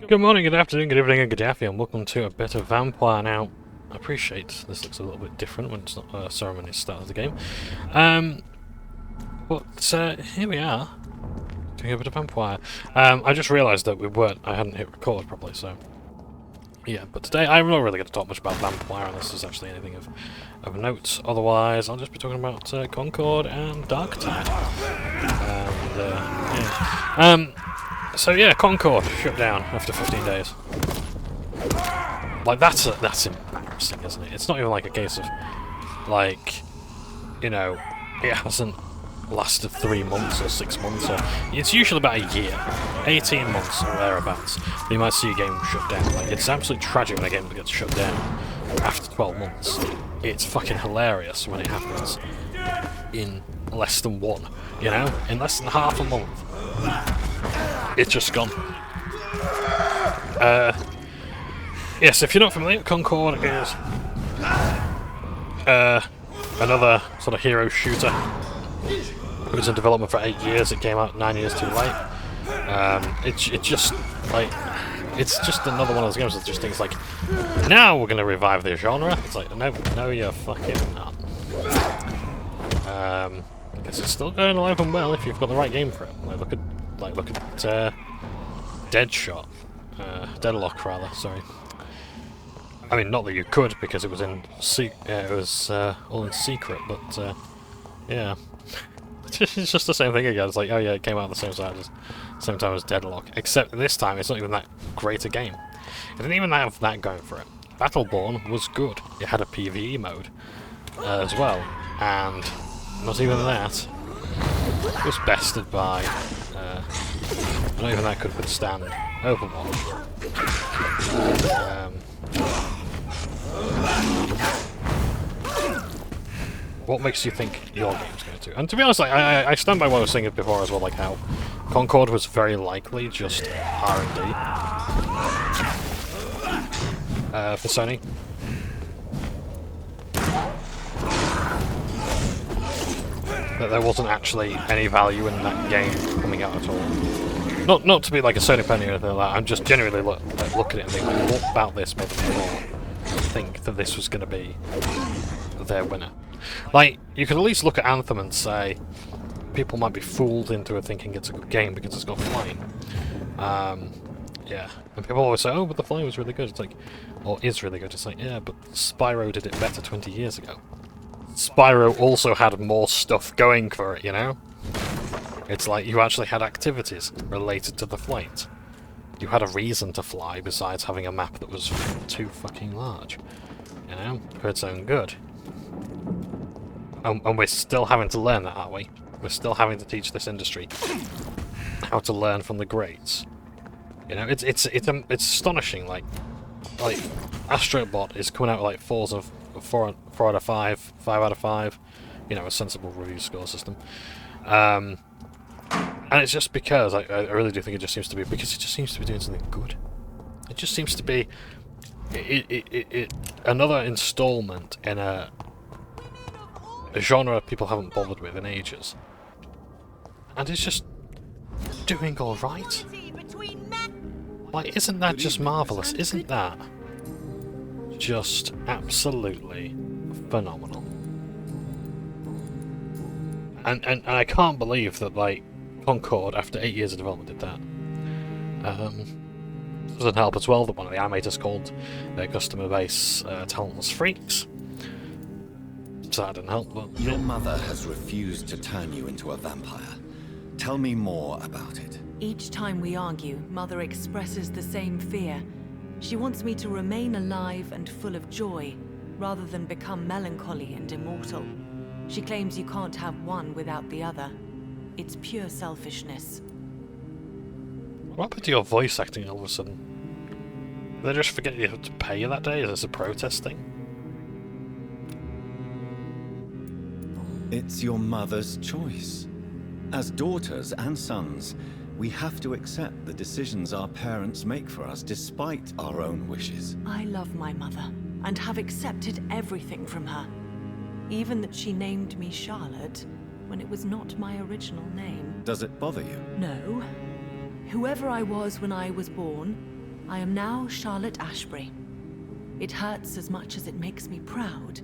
Good morning, good afternoon, good evening, and good afternoon, and welcome to a Bit of Vampyr. Now, I appreciate this looks a little bit different when it's not a ceremony start of the game. But here we are, doing a Bit of Vampyr. I just realised that I hadn't hit record properly, so... Yeah, but today I'm not really going to talk much about Vampyr unless there's actually anything of note. Otherwise, I'll just be talking about Concord and Darktide. And, yeah. So yeah, Concord shut down after 15 days. Like that's embarrassing, isn't it? It's not even like a case of like, you know, it hasn't lasted 3 months or 6 months or it's usually about a year, 18 months or thereabouts. You might see a game shut down. Like it's absolutely tragic when a game gets shut down after 12 months. It's fucking hilarious when it happens in less than one, you know, in less than half a month. It's just gone. Yes, if you're not familiar, Concord is another sort of hero shooter. It was in development for 8 years. It came out 9 years too late. It's just another one of those games that just thinks like, now we're going to revive the genre. It's like, no, you're fucking not. I guess it's still going alive and well if you've got the right game for it. Look at Deadshot, Deadlock rather. Sorry. I mean, not that you could because it was in all in secret, but yeah, it's just the same thing again. It's like, oh yeah, it came out at the same time as Deadlock, except this time it's not even that great a game. It didn't even have that going for it. Battleborn was good. It had a PvE mode as well, and not even that. It was bested by. Not even that could withstand Overwatch. What makes you think your game's going to? And to be honest, like, I stand by what I was saying before as well, like how Concord was very likely just R&D for Sony. That there wasn't actually any value in that game coming out at all. Not to be like a Sony penny or anything like that. I'm just genuinely look at it and think, like, what about this made them think that this was going to be their winner? Like, you could at least look at Anthem and say people might be fooled into thinking it's a good game because it's got flying. Yeah, and people always say, oh, but the flying was really good. It's like, or is really good. It's like, yeah, but Spyro did it better 20 years ago. Spyro also had more stuff going for it, you know? It's like you actually had activities related to the flight. You had a reason to fly besides having a map that was too fucking large, you know? For its own good. And we're still having to learn that, aren't we? We're still having to teach this industry how to learn from the greats. You know, it's astonishing. Like Astrobot is coming out with like 4 out of 5, 5 out of 5. You know, a sensible review score system. And it's just because I really do think it just seems to be doing something good. It just seems to be another installment in a genre people haven't bothered with in ages, and it's just doing all right. Like, isn't that just marvelous? Isn't that just absolutely phenomenal? And I can't believe that, like, Concord, after 8 years of development, did that. Doesn't help as well that one of the animators called their customer base talentless freaks. So that didn't help, but... Your mother has refused to turn you into a vampire. Tell me more about it. Each time we argue, Mother expresses the same fear. She wants me to remain alive and full of joy, rather than become melancholy and immortal. She claims you can't have one without the other. It's pure selfishness. What happened to your voice acting all of a sudden? Did they just forget you had to pay you that day? Is this a protest thing? It's your mother's choice. As daughters and sons, we have to accept the decisions our parents make for us despite our own wishes. I love my mother, and have accepted everything from her. Even that she named me Charlotte, when it was not my original name. Does it bother you? No. Whoever I was when I was born, I am now Charlotte Ashbury. It hurts as much as it makes me proud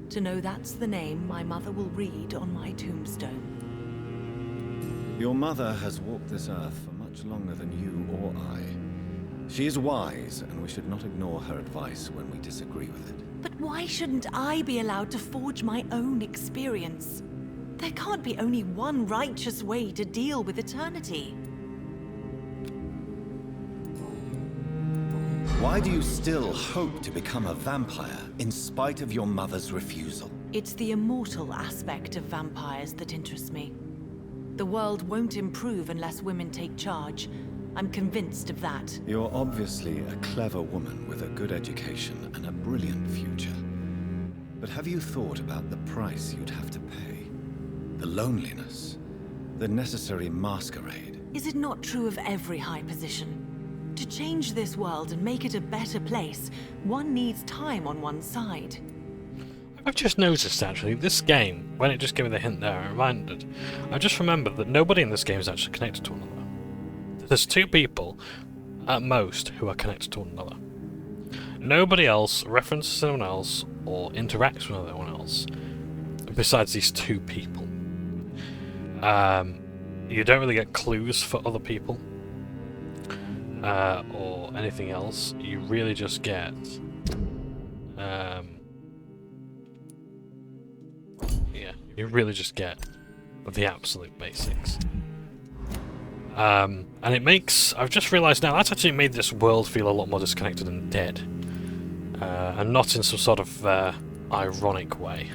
to know that's the name my mother will read on my tombstone. Your mother has walked this earth for much longer than you or I. She is wise, and we should not ignore her advice when we disagree with it. But why shouldn't I be allowed to forge my own experience? There can't be only one righteous way to deal with eternity. Why do you still hope to become a vampire, in spite of your mother's refusal? It's the immortal aspect of vampires that interests me. The world won't improve unless women take charge. I'm convinced of that. You're obviously a clever woman with a good education and a brilliant future. But have you thought about the price you'd have to pay? The loneliness, the necessary masquerade. Is it not true of every high position? To change this world and make it a better place, one needs time on one's side. I've just noticed, actually, this game, when it just gave me the hint there, I just remembered that nobody in this game is actually connected to one another. There's two people, at most, who are connected to one another. Nobody else references anyone else or interacts with anyone else besides these two people. You don't really get clues for other people or anything else. You really just get you really just get the absolute basics. And it makes... I've just realised now, that's actually made this world feel a lot more disconnected and dead. And not in some sort of ironic way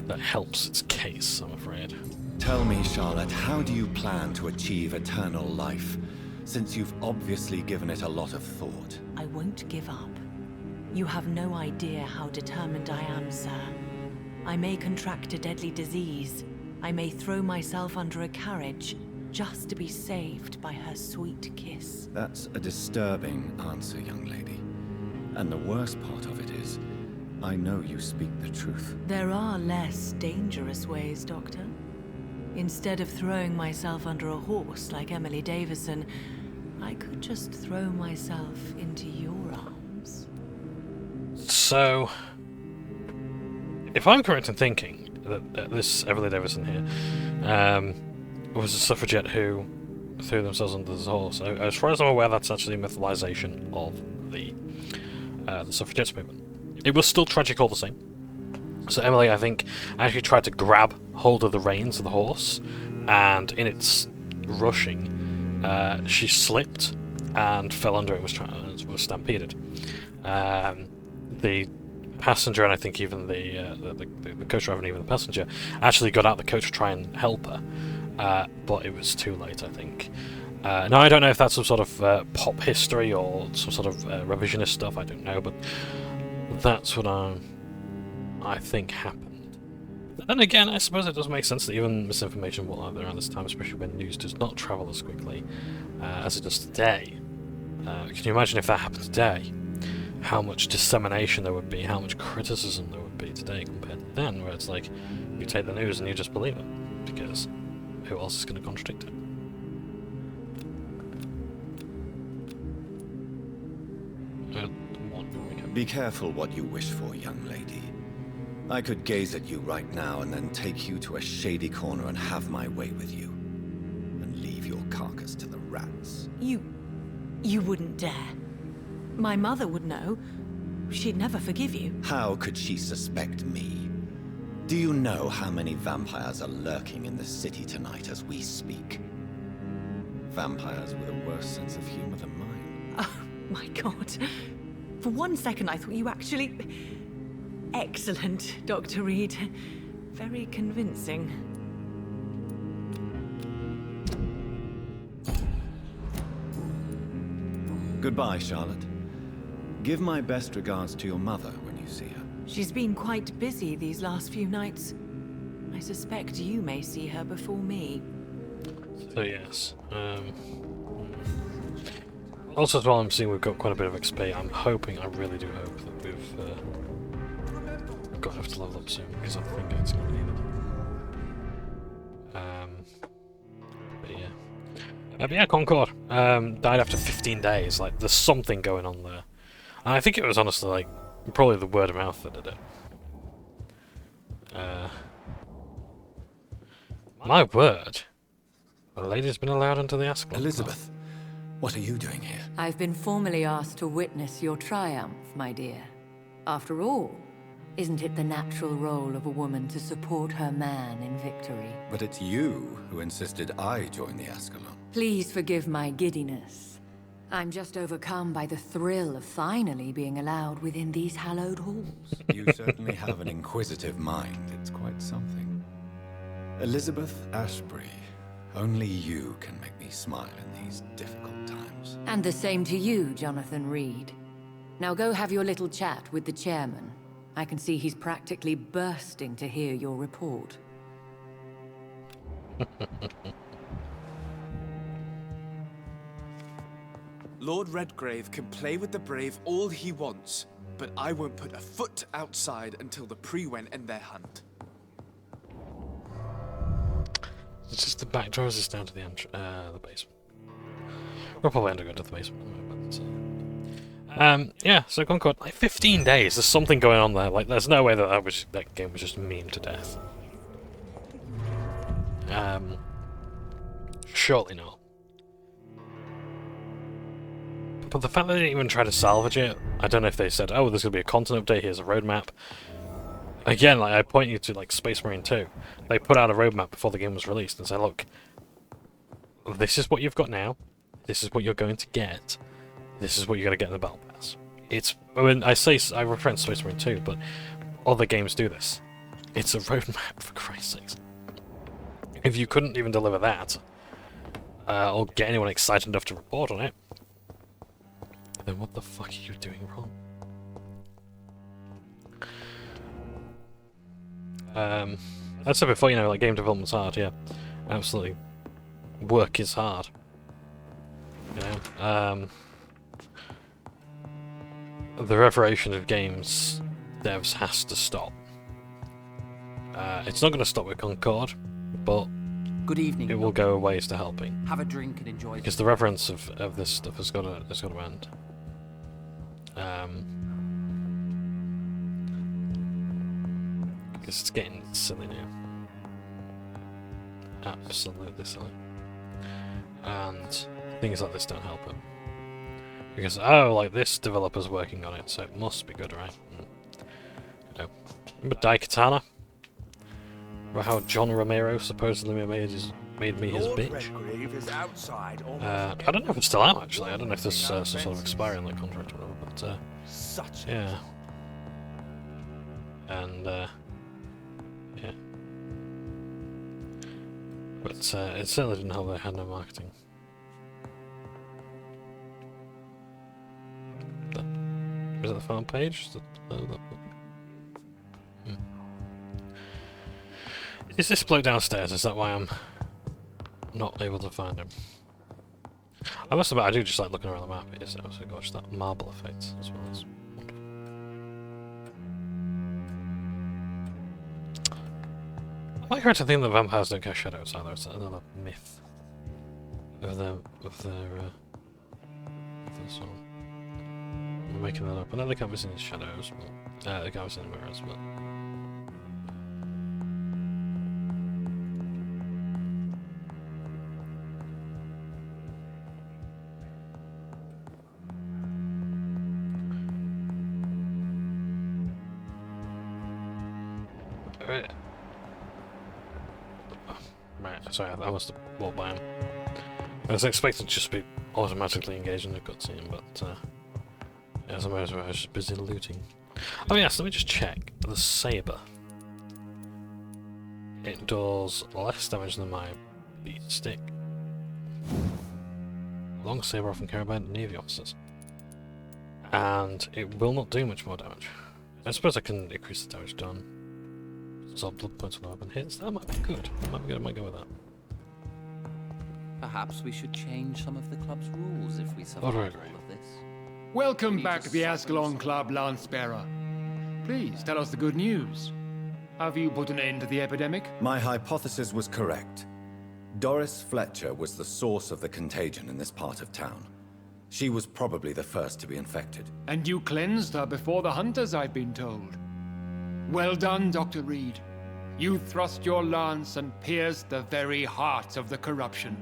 that helps its case, I'm afraid. Tell me, Charlotte, how do you plan to achieve eternal life, since you've obviously given it a lot of thought? I won't give up. You have no idea how determined I am, sir. I may contract a deadly disease. I may throw myself under a carriage just to be saved by her sweet kiss. That's a disturbing answer, young lady. And the worst part of it is, I know you speak the truth. There are less dangerous ways, Doctor. Instead of throwing myself under a horse like Emily Davison, I could just throw myself into your arms. So, if I'm correct in thinking that this Emily Davison here was a suffragette who threw themselves under this horse, as far as I'm aware, that's actually a mytholization of the suffragettes movement. It was still tragic all the same. So Emily, I think, actually tried to grab hold of the reins of the horse, and in its rushing, she slipped and fell under it and was stampeded. The passenger, and I think even the coach driver and even the passenger, actually got out the coach to try and help her, but it was too late, I think. Now, I don't know if that's some sort of pop history or some sort of revisionist stuff, I don't know, but that's what I think happened. But then again, I suppose it does make sense that even misinformation will out there around this time, especially when news does not travel as quickly as it does today. Can you imagine if that happened today? How much dissemination there would be, how much criticism there would be today compared to then, where it's like, you take the news and you just believe it, because who else is going to contradict it? Be careful what you wish for, young lady. I could gaze at you right now and then take you to a shady corner and have my way with you. And leave your carcass to the rats. You wouldn't dare. My mother would know. She'd never forgive you. How could she suspect me? Do you know how many vampires are lurking in the city tonight as we speak? Vampires with a worse sense of humor than mine. Oh, my God. For one second, I thought you actually... Excellent, Dr. Reid. Very convincing. Goodbye, Charlotte. Give my best regards to your mother when you see her. She's been quite busy these last few nights. I suspect you may see her before me. So yes. Also, as well, I'm seeing we've got quite a bit of XP. I'm hoping, I really do hope that we've got enough to level up soon, because I think it's going to be needed. But yeah. But yeah, Concord died after 15 days. Like, there's something going on there. And I think it was honestly, like, probably the word of mouth that did it. My word. A lady's been allowed into the Ascalon. Elizabeth, what are you doing here? I've been formally asked to witness your triumph, my dear. After all, isn't it the natural role of a woman to support her man in victory? But it's you who insisted I join the Ascalon. Please forgive my giddiness. I'm just overcome by the thrill of finally being allowed within these hallowed halls. You certainly have an inquisitive mind. It's quite something. Elizabeth Ashbury, only you can make me smile in these difficult times. And the same to you, Jonathan Reid. Now go have your little chat with the chairman. I can see he's practically bursting to hear your report. Lord Redgrave can play with the brave all he wants, but I won't put a foot outside until the Prewen end their hunt. It's just the back doors is down to the basement. We'll probably end up going to the basement. Yeah, so Concord, like 15 days, there's something going on there. Like, there's no way that game was just memed to death. Surely not. But the fact that they didn't even try to salvage it, I don't know if they said, oh, there's going to be a content update, here's a roadmap. Again, like, I point you to, like, Space Marine 2. They put out a roadmap before the game was released and said, look, this is what you've got now, this is what you're going to get, this is what you're going to get in the Battle Pass. I mean, I reference Space Marine 2, but other games do this. It's a roadmap, for Christ's sakes. If you couldn't even deliver that, or get anyone excited enough to report on it, then what the fuck are you doing wrong? I said before, you know, like, game development's hard, yeah. Absolutely. Work is hard. You know? The revelation of games devs has to stop. It's not going to stop with Concord, but good evening. It will go a ways to helping. Have a drink and enjoy. Because the reverence of this stuff has got to end. Because it's getting silly now. Absolutely silly. And things like this don't help it. Because, oh, like, this developer's working on it, so it must be good, right? No. Remember Daikatana? Remember how John Romero supposedly made me his bitch? I don't know if it's still out, actually. I don't know if there's some sort of expiry on that contract or whatever, but, yeah. And, yeah. But, it certainly didn't help they had no marketing. Is it the farm page? Is this bloke downstairs? Is that why I'm not able to find him? I must admit, I do just like looking around the map. It is also got that marble effect as well as. Am I correct to think that vampires don't cast shadows either? It's another myth of their song. I'm making that up. I know they can't be seen in shadows, but they can't be seen in mirrors, but. Right, sorry, I must have walked by him. I was expecting to just be automatically engaged in the cutscene, but as I was just busy looting. Oh yes, let me just check. The saber. It does less damage than my beat stick. Long saber often carried by Navy officers. And it will not do much more damage. I suppose I can increase the damage done. So blood points when the weapon hits. That might be good. I might go with that. Perhaps we should change some of the club's rules if we survive all of this. Welcome back to the Ascalon Club, Lance-Bearer. Please tell us the good news. Have you put an end to the epidemic? My hypothesis was correct. Doris Fletcher was the source of the contagion in this part of town. She was probably the first to be infected. And you cleansed her before the hunters, I've been told. Well done, Dr. Reid. You thrust your lance and pierced the very heart of the corruption.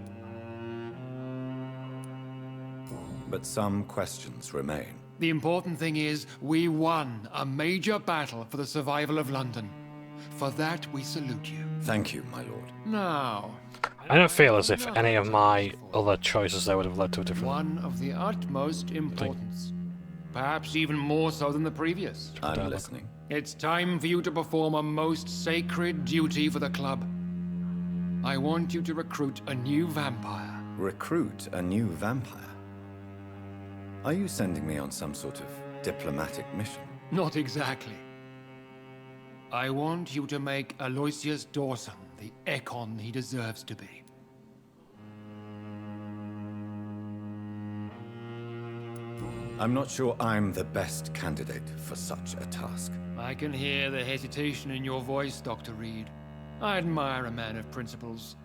But some questions remain. The important thing is, we won a major battle for the survival of London. For that, we salute you. Thank you, my lord. Now, I don't feel as if any of my other choices there would have led to a different... one of the utmost importance. Perhaps even more so than the previous. I'm listening. It's time for you to perform a most sacred duty for the club. I want you to recruit a new vampire. Recruit a new vampire? Are you sending me on some sort of diplomatic mission? Not exactly. I want you to make Aloysius Dawson the Ekon he deserves to be. I'm not sure I'm the best candidate for such a task. I can hear the hesitation in your voice, Dr. Reid. I admire a man of principles.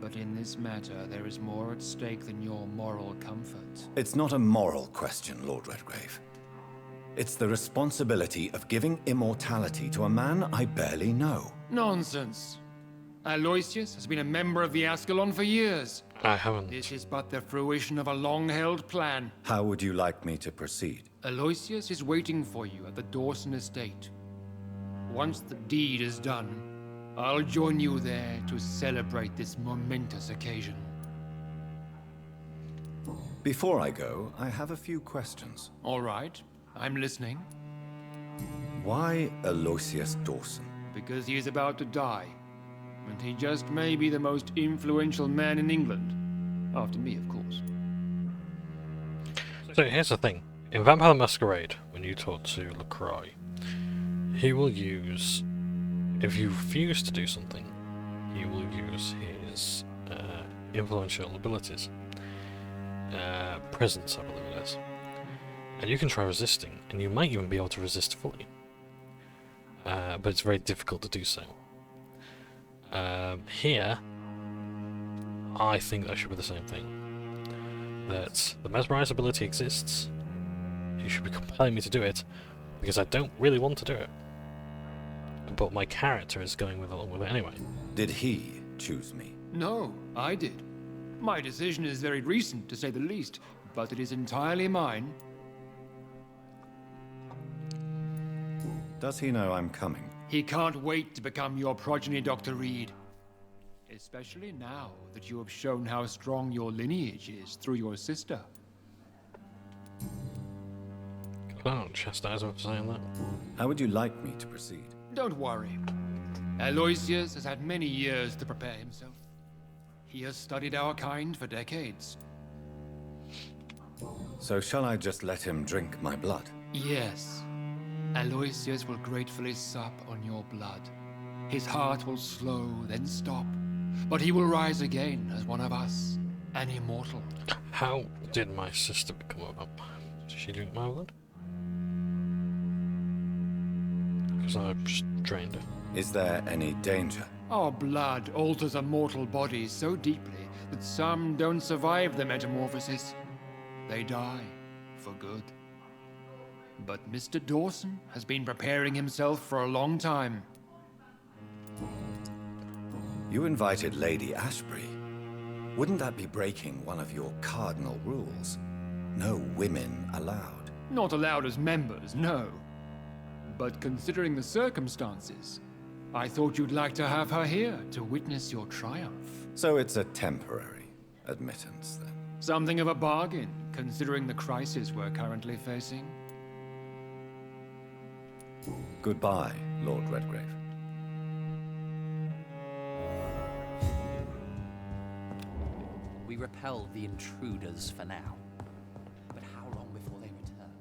But in this matter, there is more at stake than your moral comfort. It's not a moral question, Lord Redgrave. It's the responsibility of giving immortality to a man I barely know. Nonsense. Aloysius has been a member of the Ascalon for years. I haven't. This is but the fruition of a long-held plan. How would you like me to proceed? Aloysius is waiting for you at the Dawson estate. Once the deed is done, I'll join you there to celebrate this momentous occasion. Before I go, I have a few questions. All right, I'm listening. Why Aloysius Dawson? Because he is about to die. And he just may be the most influential man in England. After me, of course. So here's the thing. In Vampire the Masquerade, when you talk to LaCroix, he will use... If you refuse to do something, he will use his influential abilities. Presence, I believe it is. And you can try resisting, and you might even be able to resist fully. But it's very difficult to do so. Here, I think that should be the same thing. That the mesmerize ability exists. You should be compelling me to do it, because I don't really want to do it. But my character is going along with it anyway. Did he choose me? No, I did. My decision is very recent, to say the least, but it is entirely mine. Does he know I'm coming? He can't wait to become your progeny, Dr. Reid. Especially now that you have shown how strong your lineage is through your sister. I don't chastise him for saying that. How would you like me to proceed? Don't worry. Aloysius has had many years to prepare himself. He has studied our kind for decades. So shall I just let him drink my blood? Yes. Aloysius will gratefully sup on your blood. His heart will slow, then stop. But he will rise again as one of us, an immortal. How did my sister become a vampire? Did she drink my blood? Because I just drained her. Is there any danger? Our blood alters a mortal body so deeply that some don't survive the metamorphosis. They die for good. But Mr. Dawson has been preparing himself for a long time. You invited Lady Ashbury. Wouldn't that be breaking one of your cardinal rules? No women allowed. Not allowed as members, no. But considering the circumstances, I thought you'd like to have her here to witness your triumph. So it's a temporary admittance, then? Something of a bargain, considering the crisis we're currently facing. Goodbye, Lord Redgrave. We repel the intruders for now. But how long before they return?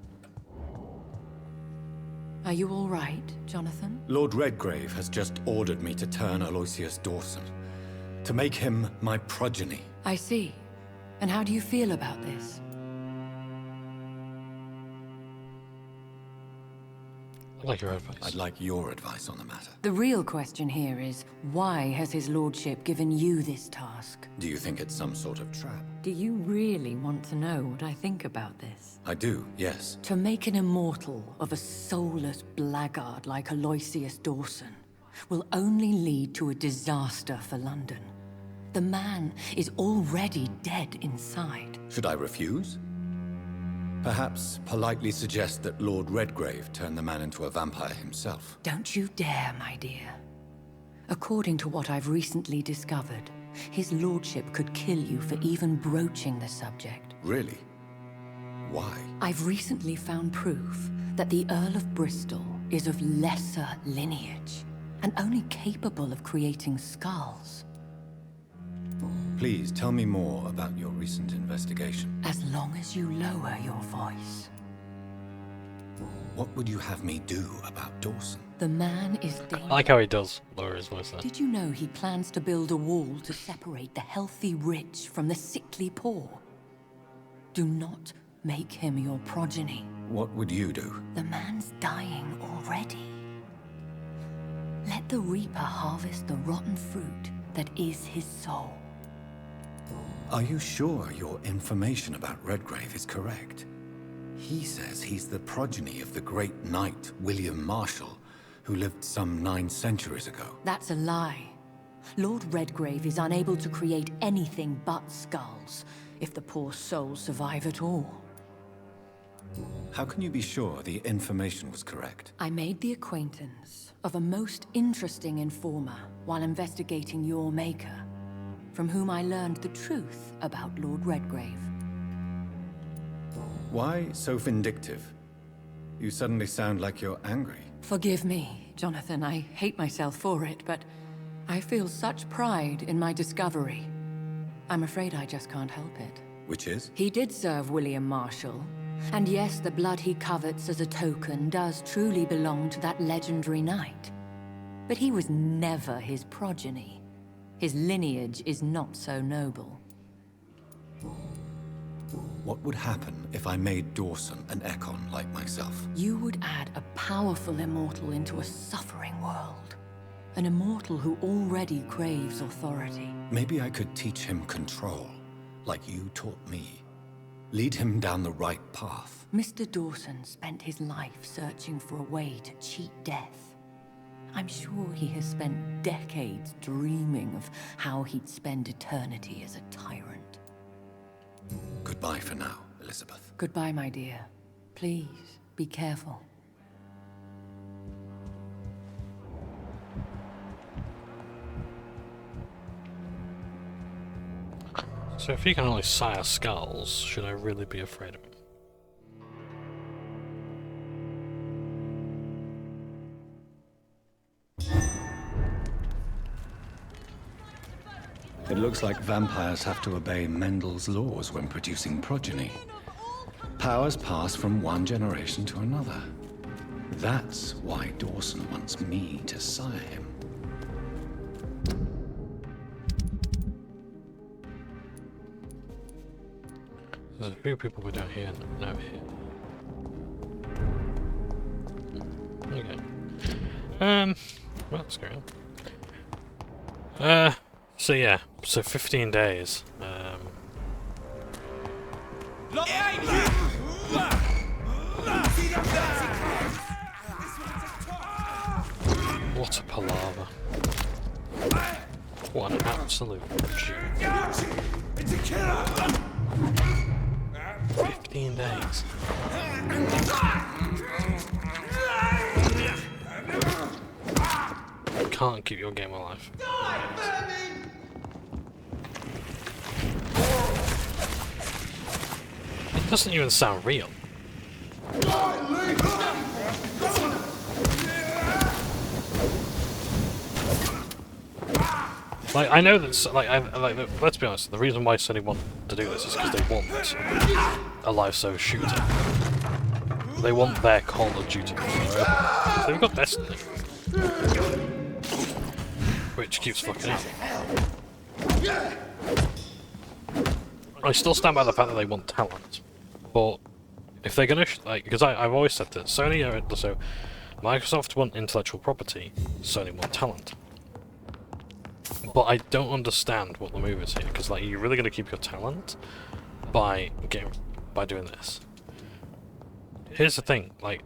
Are you all right, Jonathan? Lord Redgrave has just ordered me to turn Aloysius Dawson, to make him my progeny. I see. And how do you feel about this? I'd like your advice. I'd like your advice on the matter. The real question here is, why has his lordship given you this task? Do you think it's some sort of trap? Do you really want to know what I think about this? I do, yes. To make an immortal of a soulless blackguard like Aloysius Dawson will only lead to a disaster for London. The man is already dead inside. Should I refuse? Perhaps politely suggest that Lord Redgrave turned the man into a vampire himself. Don't you dare, my dear. According to what I've recently discovered, his lordship could kill you for even broaching the subject. Really? Why? I've recently found proof that the Earl of Bristol is of lesser lineage and only capable of creating skulls. Please tell me more about your recent investigation. As long as you lower your voice. What would you have me do about Dawson? The man is I dangerous. like how he does lower his voice there. Did you know he plans to build a wall to separate the healthy rich from the sickly poor? Do not make him your progeny. What would you do? The man's dying already. Let the Reaper harvest the rotten fruit that is his soul. Are you sure your information about Redgrave is correct? He says he's the progeny of the great knight William Marshall, who lived some 9 centuries ago. That's a lie. Lord Redgrave is unable to create anything but skulls, if the poor souls survive at all. How can you be sure the information was correct? I made the acquaintance of a most interesting informer while investigating your maker, from whom I learned the truth about Lord Redgrave. Why so vindictive? You suddenly sound like you're angry. Forgive me, Jonathan. I hate myself for it, but I feel such pride in my discovery. I'm afraid I just can't help it. Which is? He did serve William Marshall. And yes, the blood he covets as a token does truly belong to that legendary knight. But he was never his progeny. His lineage is not so noble. What would happen if I made Dawson an Ekon like myself? You would add a powerful immortal into a suffering world. An immortal who already craves authority. Maybe I could teach him control, like you taught me. Lead him down the right path. Mr. Dawson spent his life searching for a way to cheat death. I'm sure he has spent decades dreaming of how he'd spend eternity as a tyrant. Goodbye for now, Elizabeth. Goodbye, my dear. Please, be careful. So if he can only sire skulls, should I really be afraid of him? It looks like vampires have to obey Mendel's laws when producing progeny. Powers pass from one generation to another. That's why Dawson wants me to sire him. There's a few people go down here and over here. Okay. Well, let's go on. So yeah, so 15 days. What a palaver. What an absolute joke. 15 days. Can't keep your game alive. It doesn't even sound real. Like, I know that, let's be honest, the reason why Sony want to do this is because they want a live service shooter. They want their Call of Duty. So they've got Destiny. Which keeps fucking up. I still stand by the fact that they want talent. But if they're gonna, because I've always said that Sony are, so Microsoft want intellectual property, Sony want talent. But I don't understand what the move is here, because like, you're really going to keep your talent by doing this. Here's the thing, like,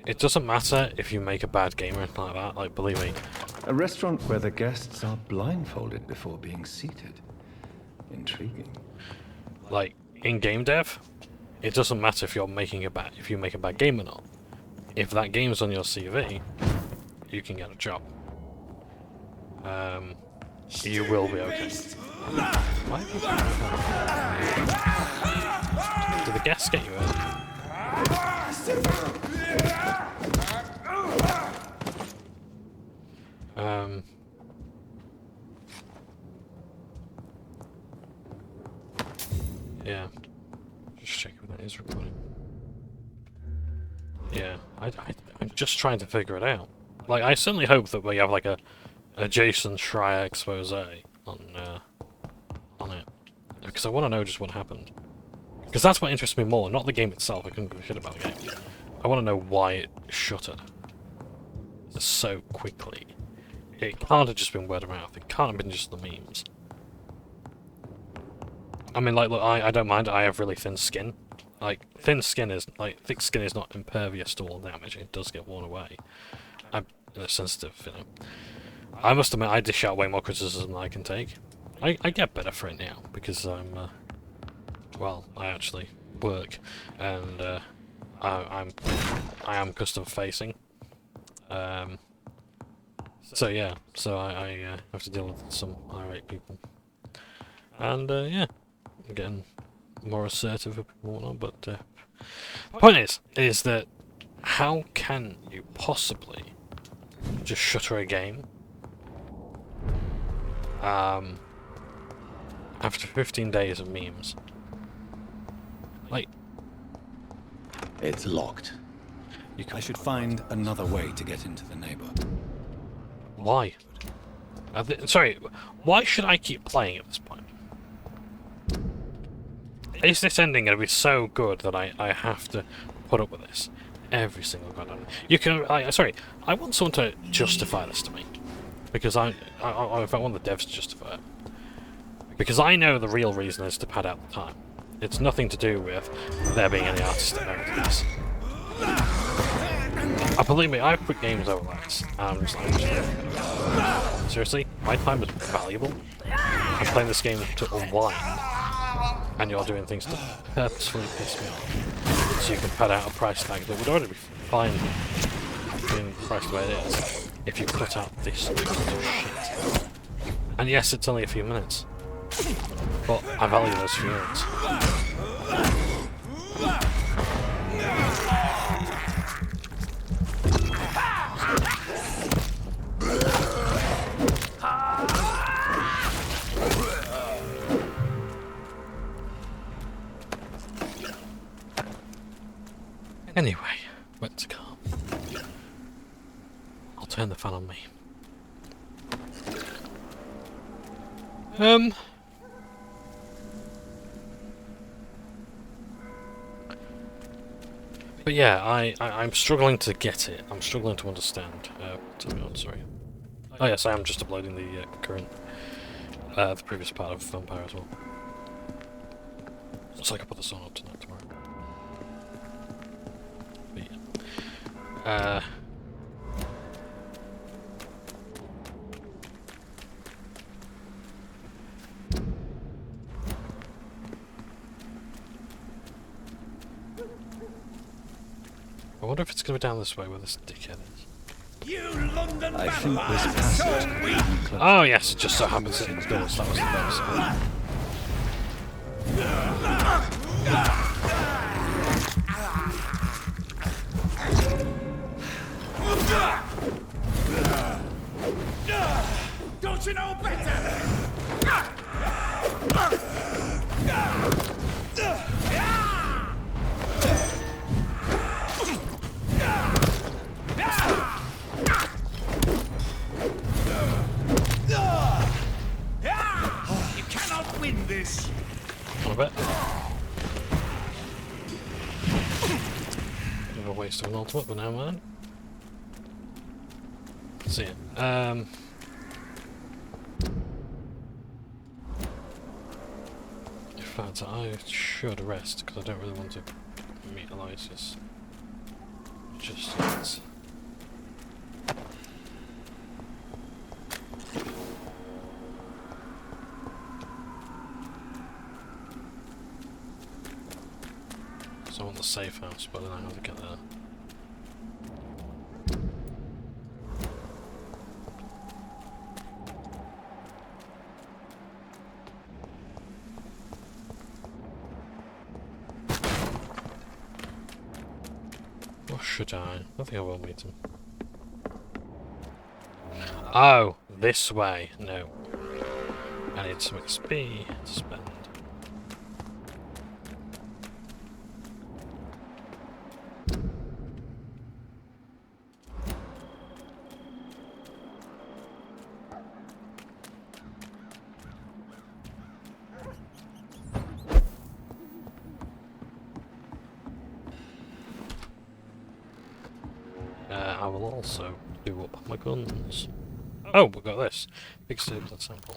it doesn't matter if you make a bad game or anything like that, like, believe me. A restaurant where the guests are blindfolded before being seated. Intriguing. Like, in game dev, it doesn't matter if you make a bad game or not. If that game's on your CV, you can get a job. You will be okay. Why? Did the guests get you early? Yeah. Just check if that is recording. Yeah, I'm just trying to figure it out. Like, I certainly hope that we have like a Jason Schreier expose on it, because I want to know just what happened. Because that's what interests me more, not the game itself. I couldn't give a shit about the game. I want to know why it shuttered so quickly. It can't have just been word of mouth. It can't have been just the memes. I mean, like, look, I don't mind. I have really thin skin. Like, thick skin is not impervious to all damage. It does get worn away. I'm sensitive, you know. I must admit, I dish out way more criticism than I can take. I get better for it now, because I'm, well, I actually work, and I am customer facing. So yeah, so I have to deal with some irate people. And yeah, I'm getting more assertive with people and whatnot, but the point is that how can you possibly just shutter a game after 15 days of memes? Like, It's locked. I should find another way to get into the neighbor. Why? Sorry, why should I keep playing at this point? Is this ending going to be so good that I have to put up with this every single goddamn? You can. Sorry, I want someone to justify this to me, because if I want the devs to justify it, because I know the real reason is to pad out the time. It's nothing to do with there being any artistic merit to this. Believe me, I've put games over less, and I'm just seriously, my time is valuable. I'm playing this game to unwind, and you're doing things to purposefully piss me off, so you can pad out a price tag that would already be fine being priced the way it is, if you cut out this sort of shit. And yes, it's only a few minutes, but I value those few minutes. Anyway, what's to come? I'll turn the fan on me. But yeah, I'm struggling to get it. I'm struggling to understand. Sorry. Oh yes, I am just uploading the current, the previous part of Vampire as well. So I can put this on up tonight, tomorrow. But yeah. I wonder if it's going to be down this way where this dickhead is. I think this passage could be close. Oh yes, it just so happens that it's doors. That was the best. Don't you know better? You cannot win this. On a bit. Bit of a waste of an ultimate, but now man. See ya. In fact, I should rest because I don't really want to meet Aloysius just yet. So I want the safe house, but I don't know how to get there. Or should I? I think I will meet him. Oh, this way. No. I need some XP to spend. I will also do up my guns. Oh, we got this. Big stapler sample.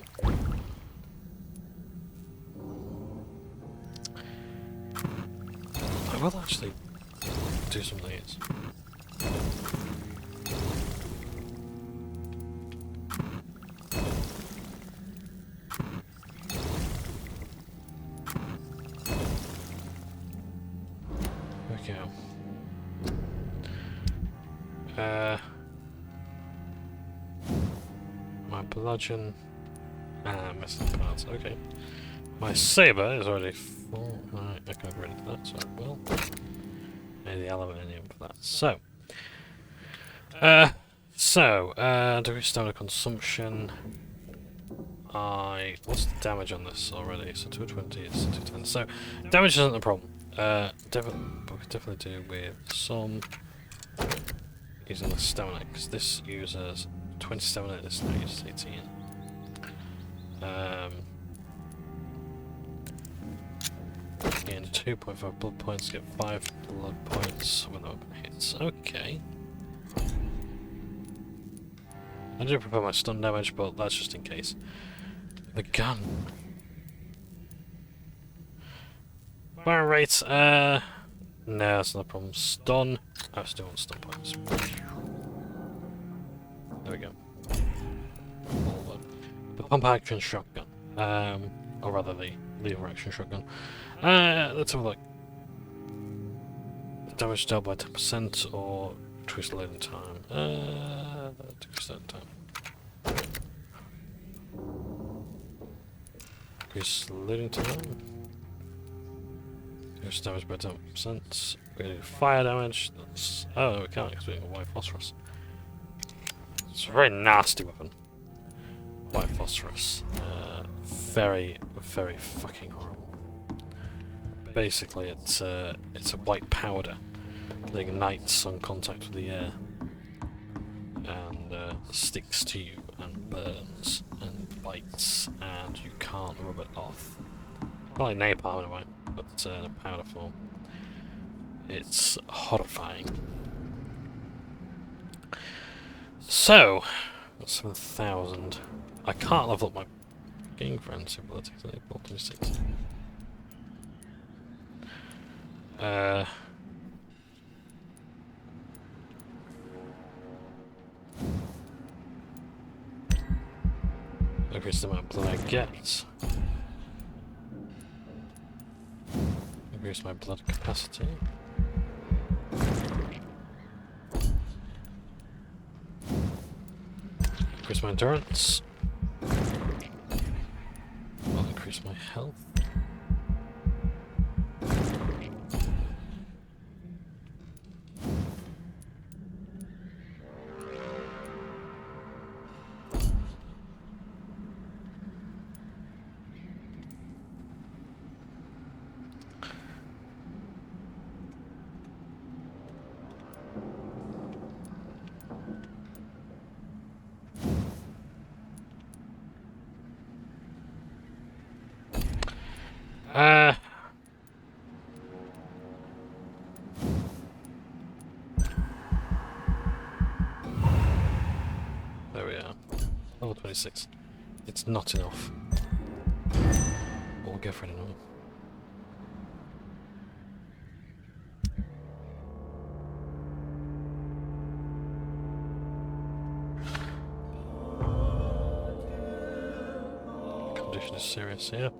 I will actually do some of these. Okay. My bludgeon. Missing parts. Okay. My saber is already full. Right, I can get rid of that, so I will. And the aluminium for that. So, do we start a consumption? What's the damage on this already? So 220 is 210. So, damage isn't a problem. But we definitely do with some using the stamina, because this uses 20 stamina, this now uses 18. And 2.5 blood points, get 5 blood points when the weapon hits. Okay. I do prepare my stun damage, but that's just in case. The gun. Fire rate, no, that's not a problem. Stun. I still want stun points. There we go. The pump action shotgun. Or rather the lever action shotgun. Let's have a look. Damage dealt by 10% or decrease loading time. Decrease loading time. Decrease loading time. Increase damage by 10%. We're gonna do fire damage. That's, oh, we can't because we're doing a white phosphorus. It's a very nasty weapon. White phosphorus. Very, very fucking horrible. Basically, it's a white powder that ignites on contact with the air and sticks to you and burns and bites, and you can't rub it off. Not like napalm in a way, but in a powder form. It's horrifying. So, 7,000. I can't level up my gang friend's ability, so they bought 26. Increase the amount of blood I get. Increase my blood capacity. Increase my endurance. I'll increase my health. 26. It's not enough. We'll go for another. Condition is serious here.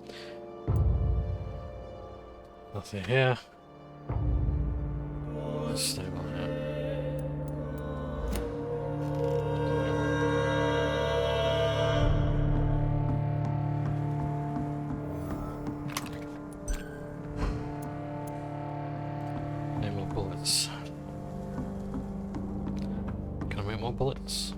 Nothing here. Stable here. Need more bullets. Can I make more bullets?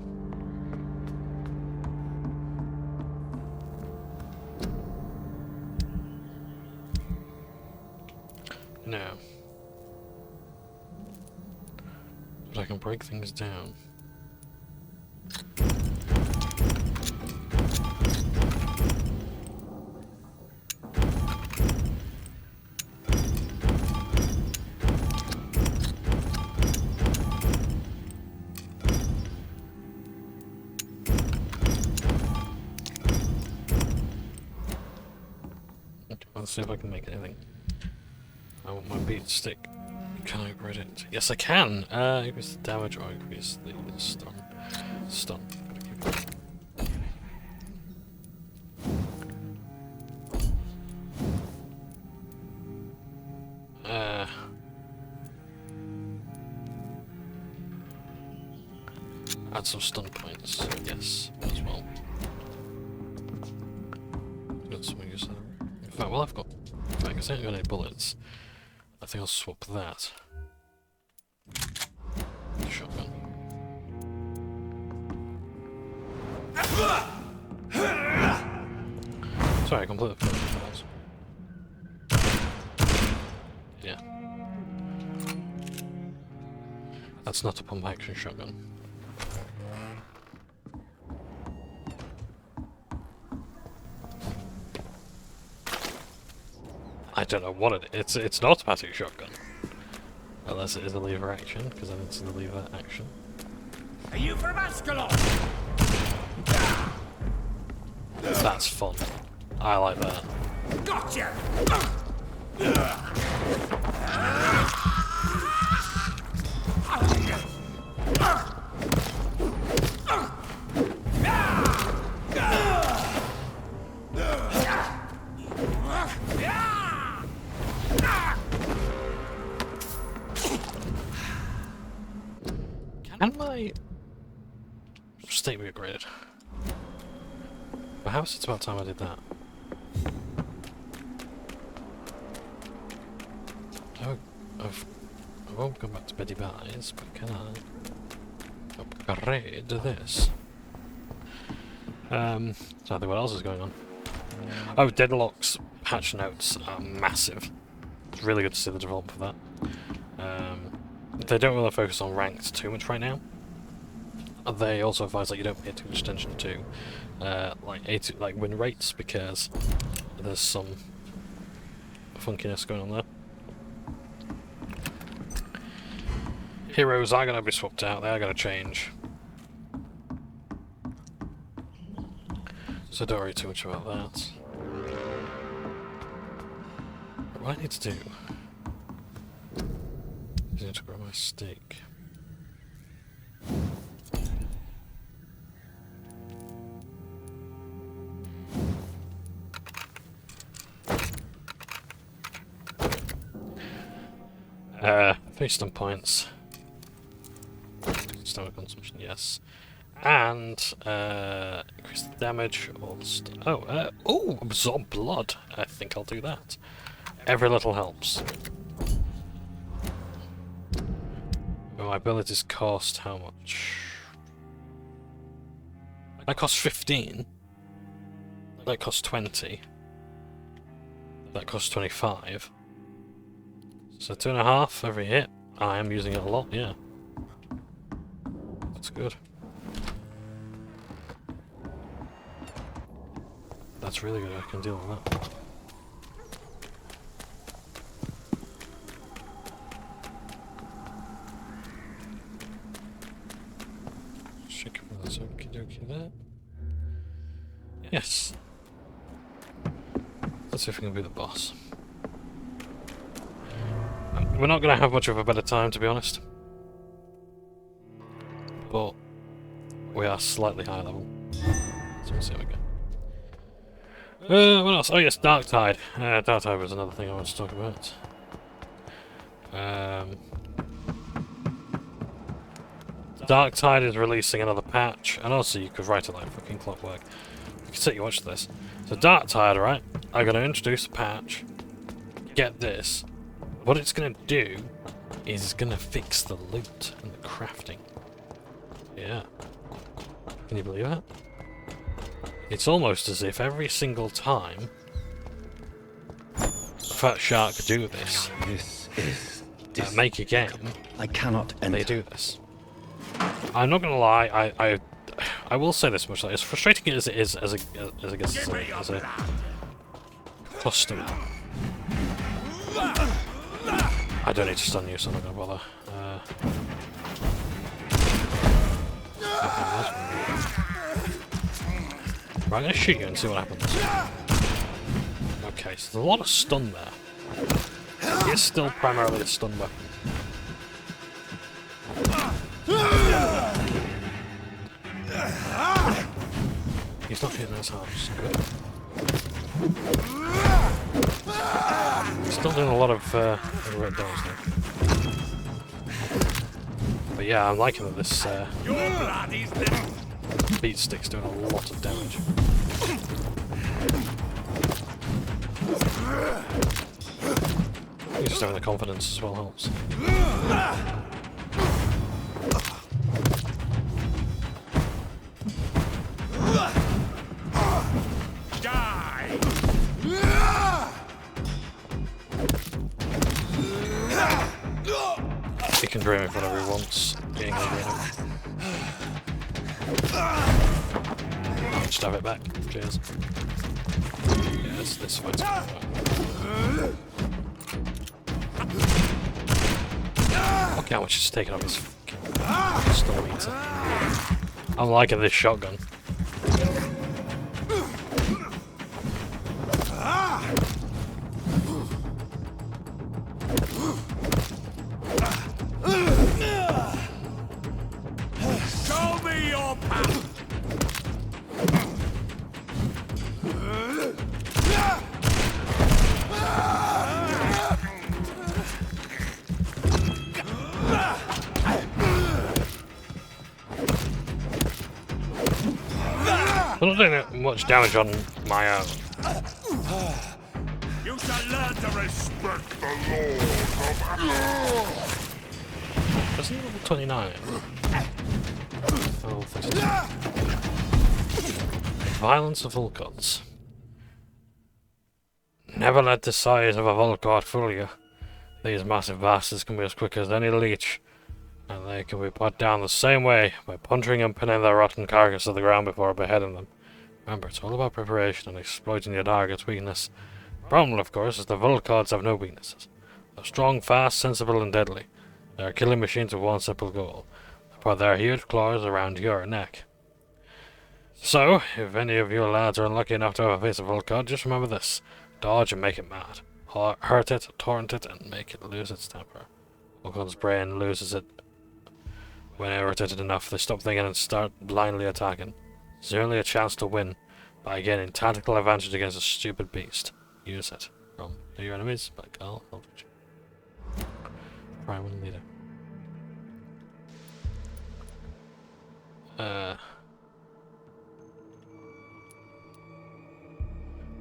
No. But I can break things down. Okay, let's see if I can make anything. I want my beat stick. Can I upgrade it? Yes, I can! Increase the damage or increase the stun. Stun. Gotta keep it. Add some stun points, yes, as well. Got some use there. In fact, well, I've got. In fact, I ain't got any bullets. I think I'll swap that. Shotgun. Sorry, I completely forgot that. Yeah. That's not a pump action shotgun. I don't know what it is. It's an automatic shotgun. Unless it is a lever action, because then it's the lever action. Are you from Ascalon? That's fun. I like that. Gotcha! Can my state be upgraded? Perhaps it's about time I did that. I won't go back to Betty Buys, but can I upgrade this? So I think what else is going on? Oh, Deadlock's patch notes are massive. It's really good to see the development for that. They don't really focus on ranked too much right now. They also advise that you don't pay too much attention to like win rates, because there's some funkiness going on there. Heroes are going to be swapped out, they are going to change. So don't worry too much about that. What I need to do is I need to grab my steak. Three stun points. Stomach consumption, yes. And increase the damage or the stun. Oh, absorb blood. I think I'll do that. Every little helps. But my abilities cost how much? That costs 15. That costs 20. That costs 25. So 2.5 every hit. I am using it a lot, yeah. That's good. That's really good, I can deal with that. Shake it with this okie dokie there. Yes. Let's see if we can be the boss. We're not going to have much of a better time, to be honest. But we are slightly high level. So we'll see how we go. What else? Oh yes, Darktide. Darktide was another thing I wanted to talk about. Darktide is releasing another patch, and also you could write it like fucking clockwork. You can sit you watch this. So Darktide, right? I'm gonna introduce a patch. Get this. What it's gonna do is it's gonna fix the loot and the crafting. Yeah. Can you believe that? It's almost as if every single time Fat Shark do this, make a game, I cannot enter. they do this. I'm not gonna lie, I will say this much, like, as frustrating as it is as a customer. I don't need to stun you, so I'm not gonna bother. Right, I'm gonna shoot you and see what happens. Okay, so there's a lot of stun there. It's still primarily a stun weapon. He's not hitting as hard, which is good. He's still doing a lot of red doors though. But yeah, I'm liking that this beat stick's doing a lot of damage. Just having the confidence as well helps. Die! He can dream of whatever he wants, being angry enough. Just have it back. Cheers. Yeah, this fight's gonna work. Look how much it's taken off his fucking stun meter. I'm liking this shotgun. Show me your path! I'm not doing that much damage on my own. You shall learn to respect the laws of... Isn't it level 29? Oh, 32. Violence of Volcods. Never let the size of a Volcod fool you. These massive bastards can be as quick as any leech, and they can be put down the same way, by punching and pinning their rotten carcass to the ground before beheading them. Remember, it's all about preparation and exploiting your target's weakness. The problem, of course, is the Volcods have no weaknesses. They're strong, fast, sensible, and deadly. They are killing machines with one simple goal: to put their huge claws around your neck. So, if any of you lads are unlucky enough to have a face of Volcod, just remember this: dodge and make it mad. Hurt it, taunt it, and make it lose its temper. Volcod's brain loses it. When irritated enough, they stop thinking and start blindly attacking. There's only a chance to win by gaining tactical advantage against a stupid beast. Use it. From Know Your Enemies by Carl Eldridge. Prime and leader. I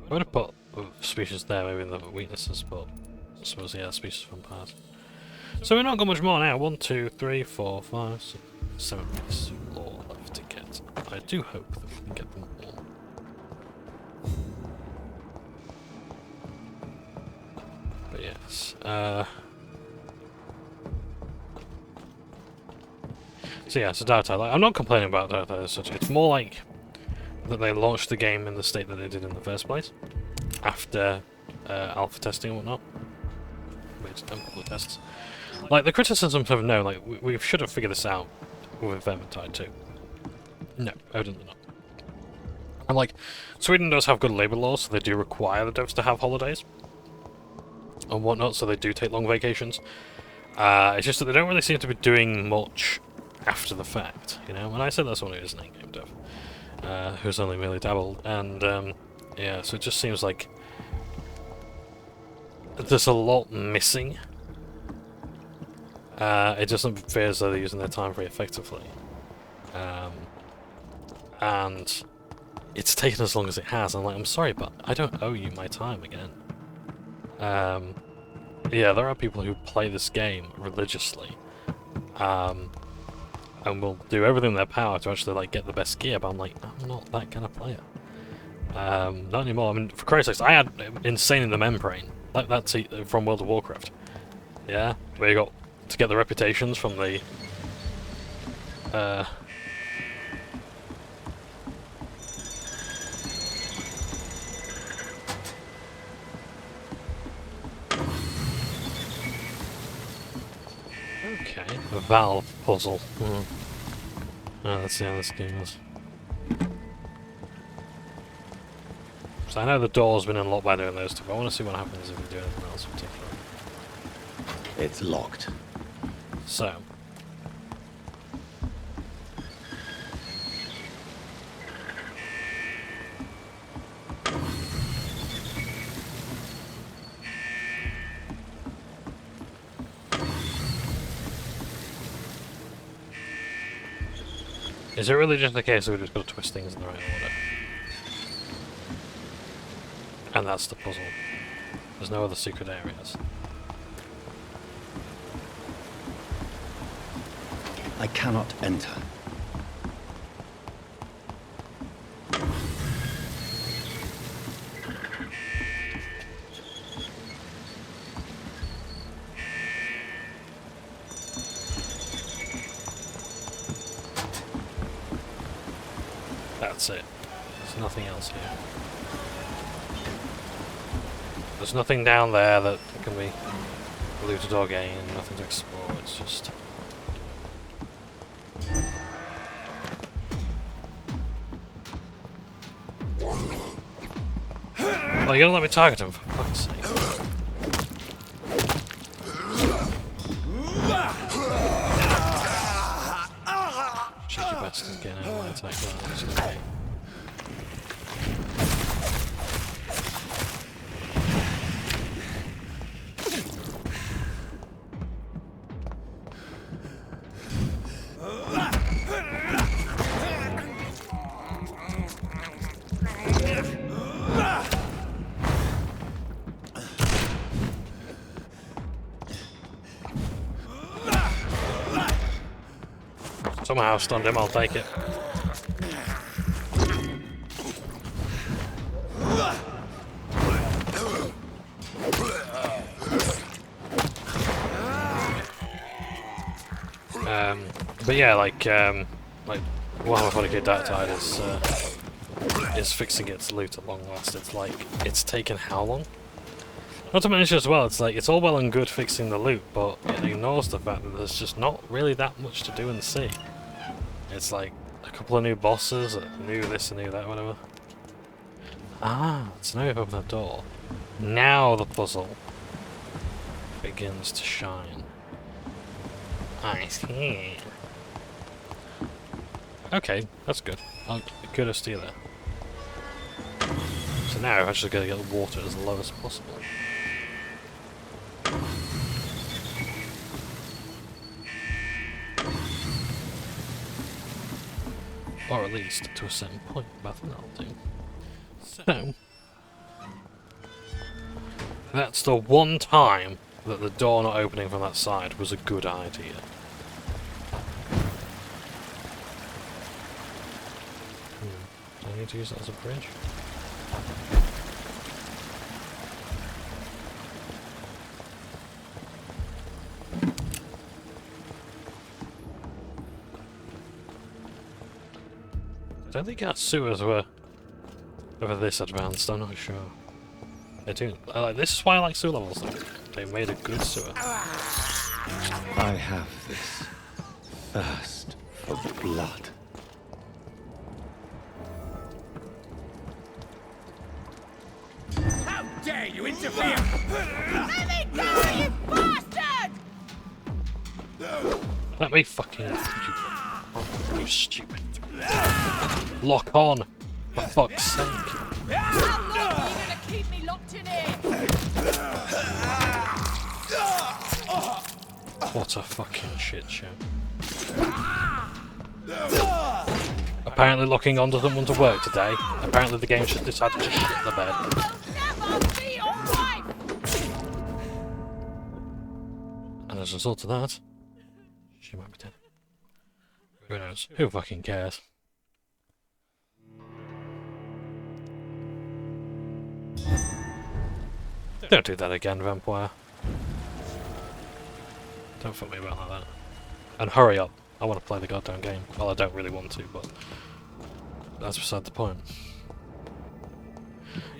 would have put species there, maybe in the weaknesses, but I suppose, yeah, species from past. So we've not got much more now. 1, 2, 3, 4, 5, 6, 7 pieces of lore left to get. I do hope that we can get them all. But yes, so yeah, so Darktide. Like, I'm not complaining about Darktide as such. It's more like that they launched the game in the state that they did in the first place, after alpha testing and whatnot. Made a couple of tests. Like, the criticisms have known, like, we should have figured this out with Vermintide too. No, evidently not. And like, Sweden does have good labour laws, so they do require the devs to have holidays and whatnot, so they do take long vacations. It's just that they don't really seem to be doing much after the fact, you know? And I said that's one who is an in-game dev, who's only merely dabbled, and yeah, so it just seems like there's a lot missing. It doesn't feel as though they're using their time very effectively. And it's taken as long as it has. I'm like, I'm sorry, but I don't owe you my time again. Yeah, there are people who play this game religiously, and will do everything in their power to actually like get the best gear. But I'm like, I'm not that kind of player. Not anymore. I mean, for Christ's sakes, I had Insane in the Membrane. That's from World of Warcraft. Yeah, where you got to get the reputations from the okay, the Valve puzzle. Oh, let's see how this game is. So I know the door's been unlocked by doing those two, but I want to see what happens if we do anything else in particular. It's locked. So. Is it really just the case that we just got to twist things in the right order? And that's the puzzle. There's no other secret areas. I cannot enter. That's it. There's nothing else here. There's nothing down there that can be looted or gained, nothing to explore, it's just... Well, you gotta let me target him, for fuck's sake. Cheeky bastard getting out of my attack line, it's okay. Somehow I've stunned him, I'll take it. But yeah, like one of my kid died is fixing its loot at long last. It's like, it's taken how long? Not to mention as well, it's like, it's all well and good fixing the loot, but it ignores the fact that there's just not really that much to do and see. It's like a couple of new bosses, new this and new that, whatever. Ah, so now we've opened that door. Now the puzzle begins to shine. I see. Okay, that's good. Good to steer there. So now I've actually got to get the water as low as possible. Or at least to a certain point, but I think that'll do. So, that's the one time that the door not opening from that side was a good idea. Do I need to use that as a bridge? I don't think our sewers were ever this advanced, I'm not sure. They do. This is why I like sewer levels though. They made a good sewer. I have this thirst for blood. interfere! Let me go, you bastard! Let me fucking... You stupid. Lock on! For fuck's sake. How long are you gonna keep me locked in here? What a fucking shit show. Apparently locking on doesn't want to work today. Apparently the game just decided to shit the bed. I'll never be alright! And as a result of that, she might be dead. Who knows? Who fucking cares? Don't do that again, Vampire. Don't fuck me about like that. And hurry up. I want to play the goddamn game. Well, I don't really want to, but that's beside the point.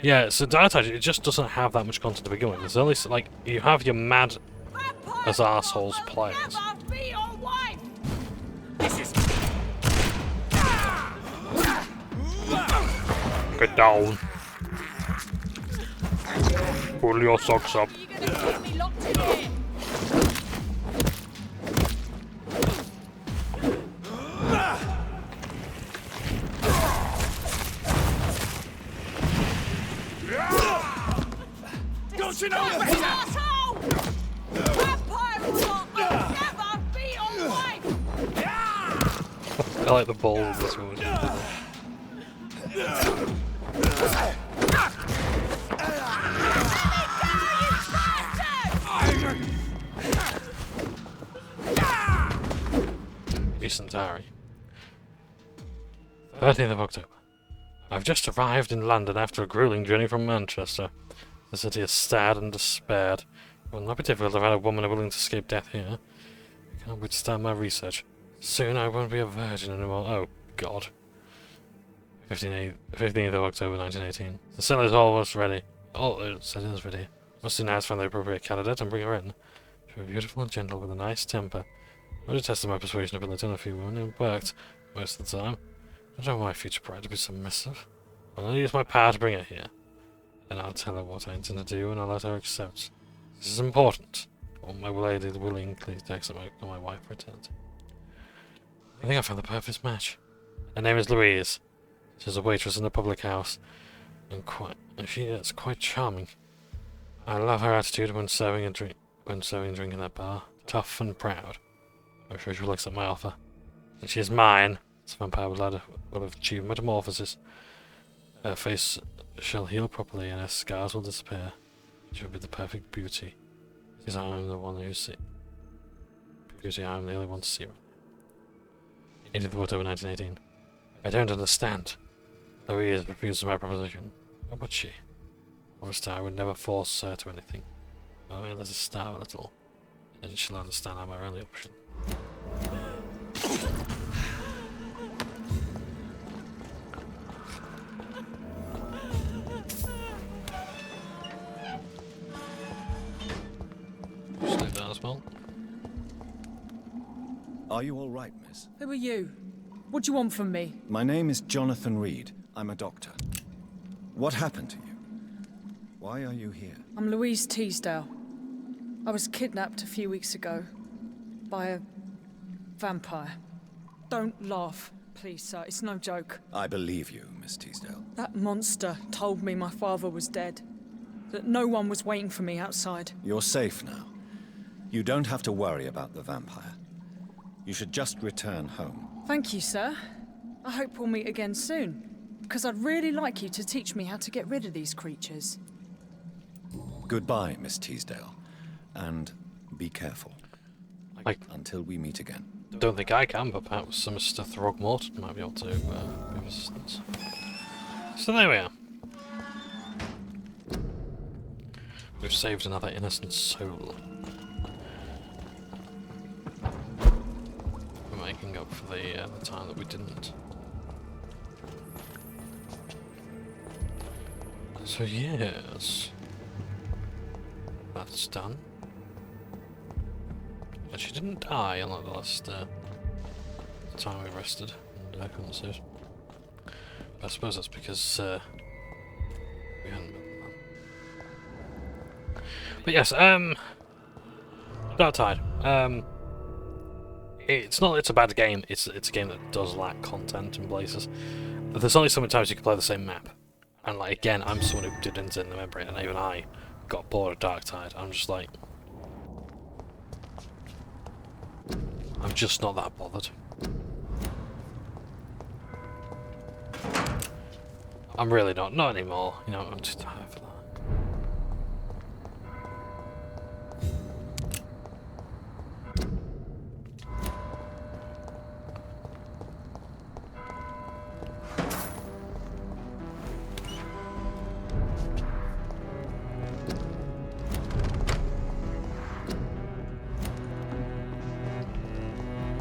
Yeah, so Diatage, it just doesn't have that much content to begin with. There's only, like, you have your mad as arseholes players. I'll never be your wife! Get down. Pull your socks up. You're gonna keep me locked in here! Don't you know better? Asshole! Vampire or not, I'll never be your wife! I like the balls of this one. Decent Harry. 13th of October. I've just arrived in London after a grueling journey from Manchester. The city is sad and despaired. It will not be difficult to find a woman willing to escape death here. I can't withstand my research. Soon I won't be a virgin anymore. Oh, God. 15th of October 1918. The cell is almost ready. Oh, it says it is ready. Must soon ask for the appropriate candidate and bring her in. She was beautiful and gentle with a nice temper. I would tested my persuasion ability on a few women and it worked most of the time. I don't want my future bride to be submissive. I'll use my power to bring her here. Then I'll tell her what I intend to do and I'll let her accept. This is important. I want my lady willingly to accept my wife for eternity. I think I found the perfect match. Her name is Louise. She's a waitress in a public house. And she is quite charming. I love her attitude when serving a drink in that bar. Tough and proud. I'm sure she will accept my offer. And she is mine. This vampire will have achieved metamorphosis. Her face shall heal properly and her scars will disappear. She will be the perfect beauty. Because I am the one who see. Beauty, I am the only one to see her. 18th of October 1918. I don't understand. Louise refuses my proposition. What would she? Honestly, I would never force her to anything. I mean, let us start a little. And she'll understand I'm our only option. Just like that as well. Are you all right, miss? Who are you? What do you want from me? My name is Jonathan Reid. I'm a doctor. What happened to you? Why are you here? I'm Louise Teasdale. I was kidnapped a few weeks ago by a vampire. Don't laugh, please, sir. It's no joke. I believe you, Miss Teasdale. That monster told me my father was dead. That no one was waiting for me outside. You're safe now. You don't have to worry about the vampire. You should just return home. Thank you, sir. I hope we'll meet again soon. Because I'd really like you to teach me how to get rid of these creatures. Goodbye, Miss Teasdale. And be careful. Until we meet again. Don't think I can, but perhaps some Mr. Throgmorton might be able to give assistance. So there we are. We've saved another innocent soul. We're making up for the time that we didn't. So yes, that's done. And she didn't die unlike the last time we rested and conversation. I suppose that's because we hadn't been But yes, Dark Tide. It's not. It's a bad game. It's a game that does lack content in places. But there's only so many times you can play the same map, and like again, I'm someone who didn't remember it, and even I got bored of Dark Tide. I'm just like, I'm just not that bothered. I'm really not. Not anymore. You know, I'm just tired for that.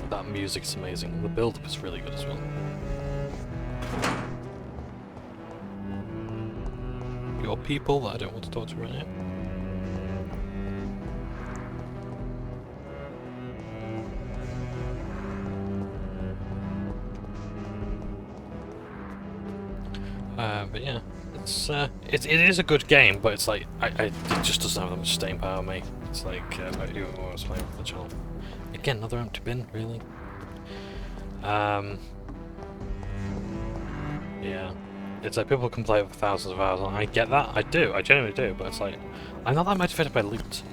That music's amazing. The build-up is really good as well. Your people that I don't want to talk to right now. But yeah, it is a good game, but it's like it just doesn't have that much staying power on me. It's like even when I was playing with the channel. Again, another empty bin, really. Yeah. It's like people can play it for thousands of hours, and I get that, I genuinely do, but it's like, I'm not that motivated by loot.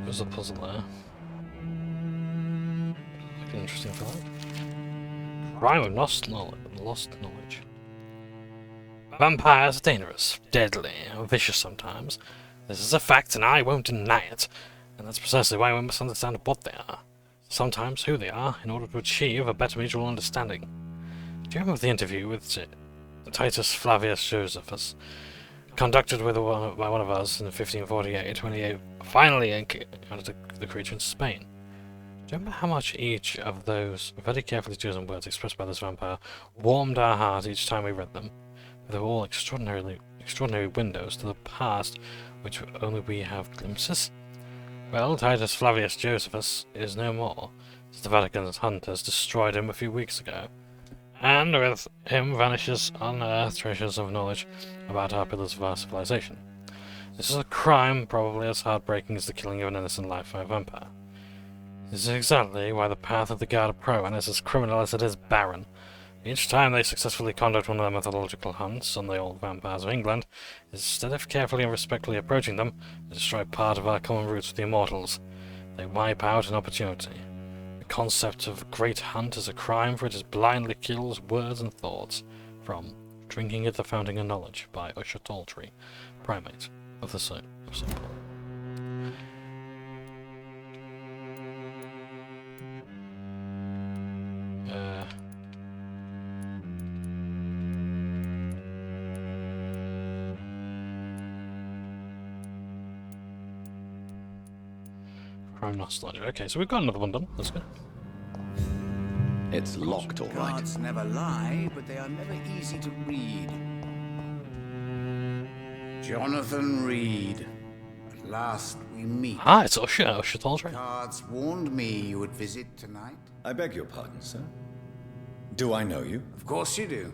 There's a puzzle there. Looking interesting for that. Rhyme of lost knowledge. Vampires are dangerous, deadly, vicious sometimes. This is a fact and I won't deny it. And that's precisely why we must understand what they are. Sometimes who they are, in order to achieve a better mutual understanding. Do you remember the interview with Titus Flavius Josephus? Conducted by one of us in 1548 when he finally encountered the creature in Spain. Do you remember how much each of those very carefully chosen words expressed by this vampire warmed our heart each time we read them? They were all extraordinary windows to the past which only we have glimpses. Well, Titus Flavius Josephus is no more, as the Vatican's hunters destroyed him a few weeks ago. And with him vanishes unearthed treasures of knowledge about our pillars of our civilization. This is a crime probably as heartbreaking as the killing of an innocent life by a vampire. This is exactly why the path of the Guard Pro is as criminal as it is barren. Each time they successfully conduct one of their mythological hunts on the old vampires of England, instead of carefully and respectfully approaching them, they destroy part of our common roots with the immortals. They wipe out an opportunity. The concept of great hunt is a crime, for it is blindly kills words and thoughts. From Drinking at the Fountain of Knowledge by Usher Talltree, Primate of the St. Paul. Crime Nostalgia. Okay, so we've got another one done. That's good. It's locked, all right. Cards never lie, but they are never easy to read. Jonathan Reid. At last we meet. Ah, it's Usher Talltree. Cards warned me you would visit tonight. I beg your pardon, sir. Do I know you? Of course you do.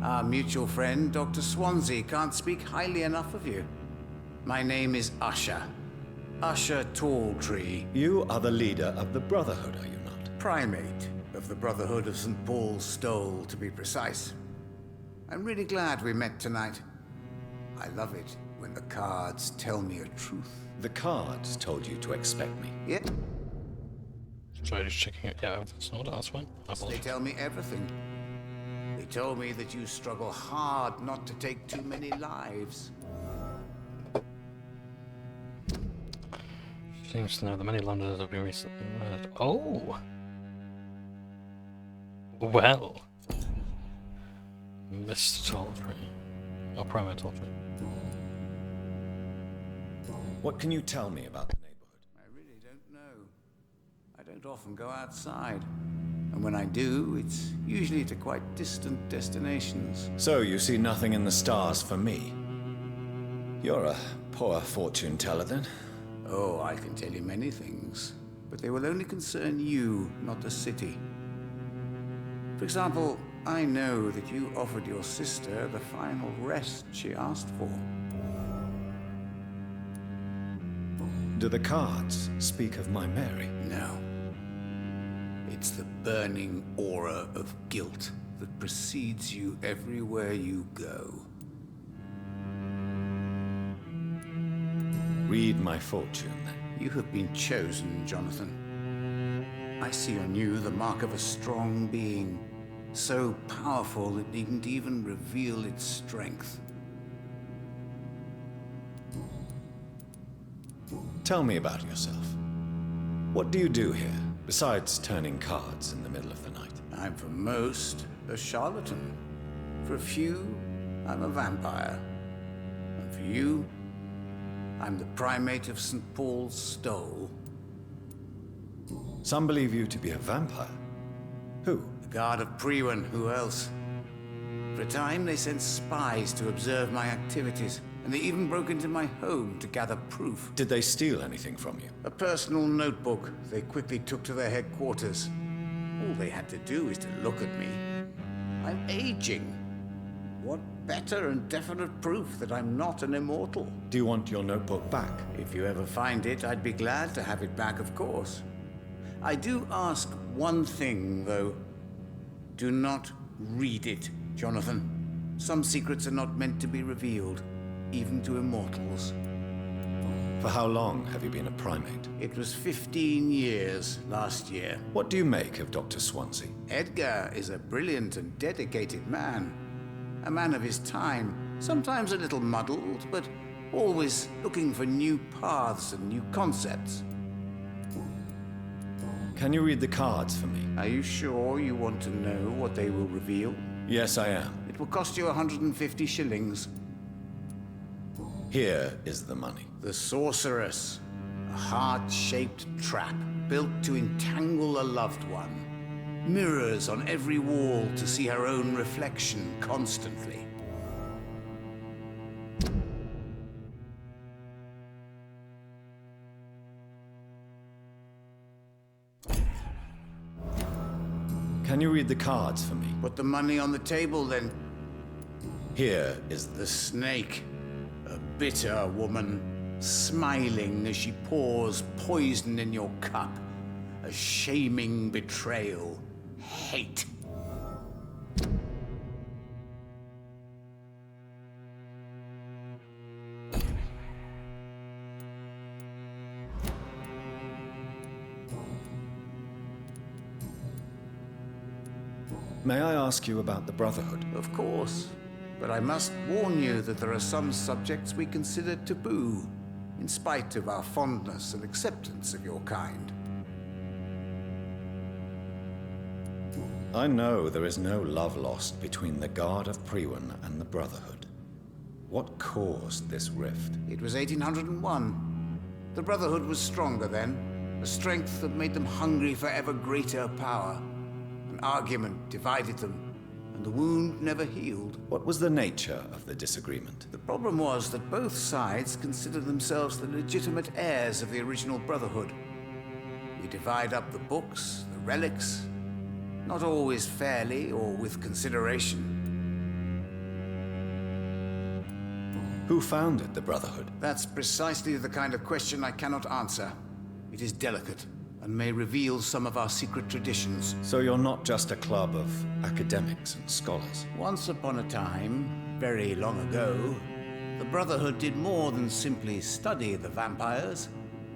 Our mutual friend, Dr. Swansea, can't speak highly enough of you. My name is Usher. Usher Talltree. You are the leader of the Brotherhood, are you not? Primate of the Brotherhood of St. Paul's Stole, to be precise. I'm really glad we met tonight. I love it when the cards tell me a truth. The cards told you to expect me. Yeah. Sorry, just checking it. Yeah, that's fine. They tell me everything. They told me that you struggle hard not to take too many lives. Seems to know that many Londoners have been recently murdered. Oh! Well. Mr. Talltree. Or Primate Talltree. What can you tell me about the neighborhood? I really don't know. I don't often go outside. And when I do, it's usually to quite distant destinations. So you see nothing in the stars for me? You're a poor fortune teller, then? Oh, I can tell you many things, but they will only concern you, not the city. For example, I know that you offered your sister the final rest she asked for. Do the cards speak of my Mary? No. It's the burning aura of guilt that precedes you everywhere you go. Read my fortune, then. You have been chosen, Jonathan. I see on you the mark of a strong being, so powerful it needn't even reveal its strength. Tell me about yourself. What do you do here, besides turning cards in the middle of the night? I'm for most a charlatan. For a few, I'm a vampire. And for you, I'm the primate of St. Paul's Stole. Some believe you to be a vampire. Who? The guard of Priwen, who else? For a time, they sent spies to observe my activities, and they even broke into my home to gather proof. Did they steal anything from you? A personal notebook they quickly took to their headquarters. All they had to do is to look at me. I'm aging. What better and definite proof that I'm not an immortal? Do you want your notebook back? If you ever find it, I'd be glad to have it back, of course. I do ask one thing, though. Do not read it, Jonathan. Some secrets are not meant to be revealed, even to immortals. For how long have you been a primate? It was 15 years last year. What do you make of Dr. Swansea? Edgar is a brilliant and dedicated man. A man of his time, sometimes a little muddled, but always looking for new paths and new concepts. Can you read the cards for me? Are you sure you want to know what they will reveal? Yes, I am. It will cost you 150 shillings. Here is the money. The Sorceress. A heart-shaped trap built to entangle a loved one. Mirrors on every wall to see her own reflection constantly. Can you read the cards for me? Put the money on the table, then. Here is The snake. A bitter woman, smiling as she pours poison in your cup. A shaming betrayal. Hate. May I ask you about the Brotherhood? Of course. But I must warn you that there are some subjects we consider taboo, in spite of our fondness and acceptance of your kind. I know there is no love lost between the Guard of Priwen and the Brotherhood. What caused this rift? It was 1801. The Brotherhood was stronger then, a strength that made them hungry for ever greater power. An argument divided them, and the wound never healed. What was the nature of the disagreement? The problem was that both sides considered themselves the legitimate heirs of the original Brotherhood. We divide up the books, the relics, not always fairly or with consideration. Who founded the Brotherhood? That's precisely the kind of question I cannot answer. It is delicate, and may reveal some of our secret traditions. So you're not just a club of academics and scholars? Once upon a time, very long ago, the Brotherhood did more than simply study the vampires.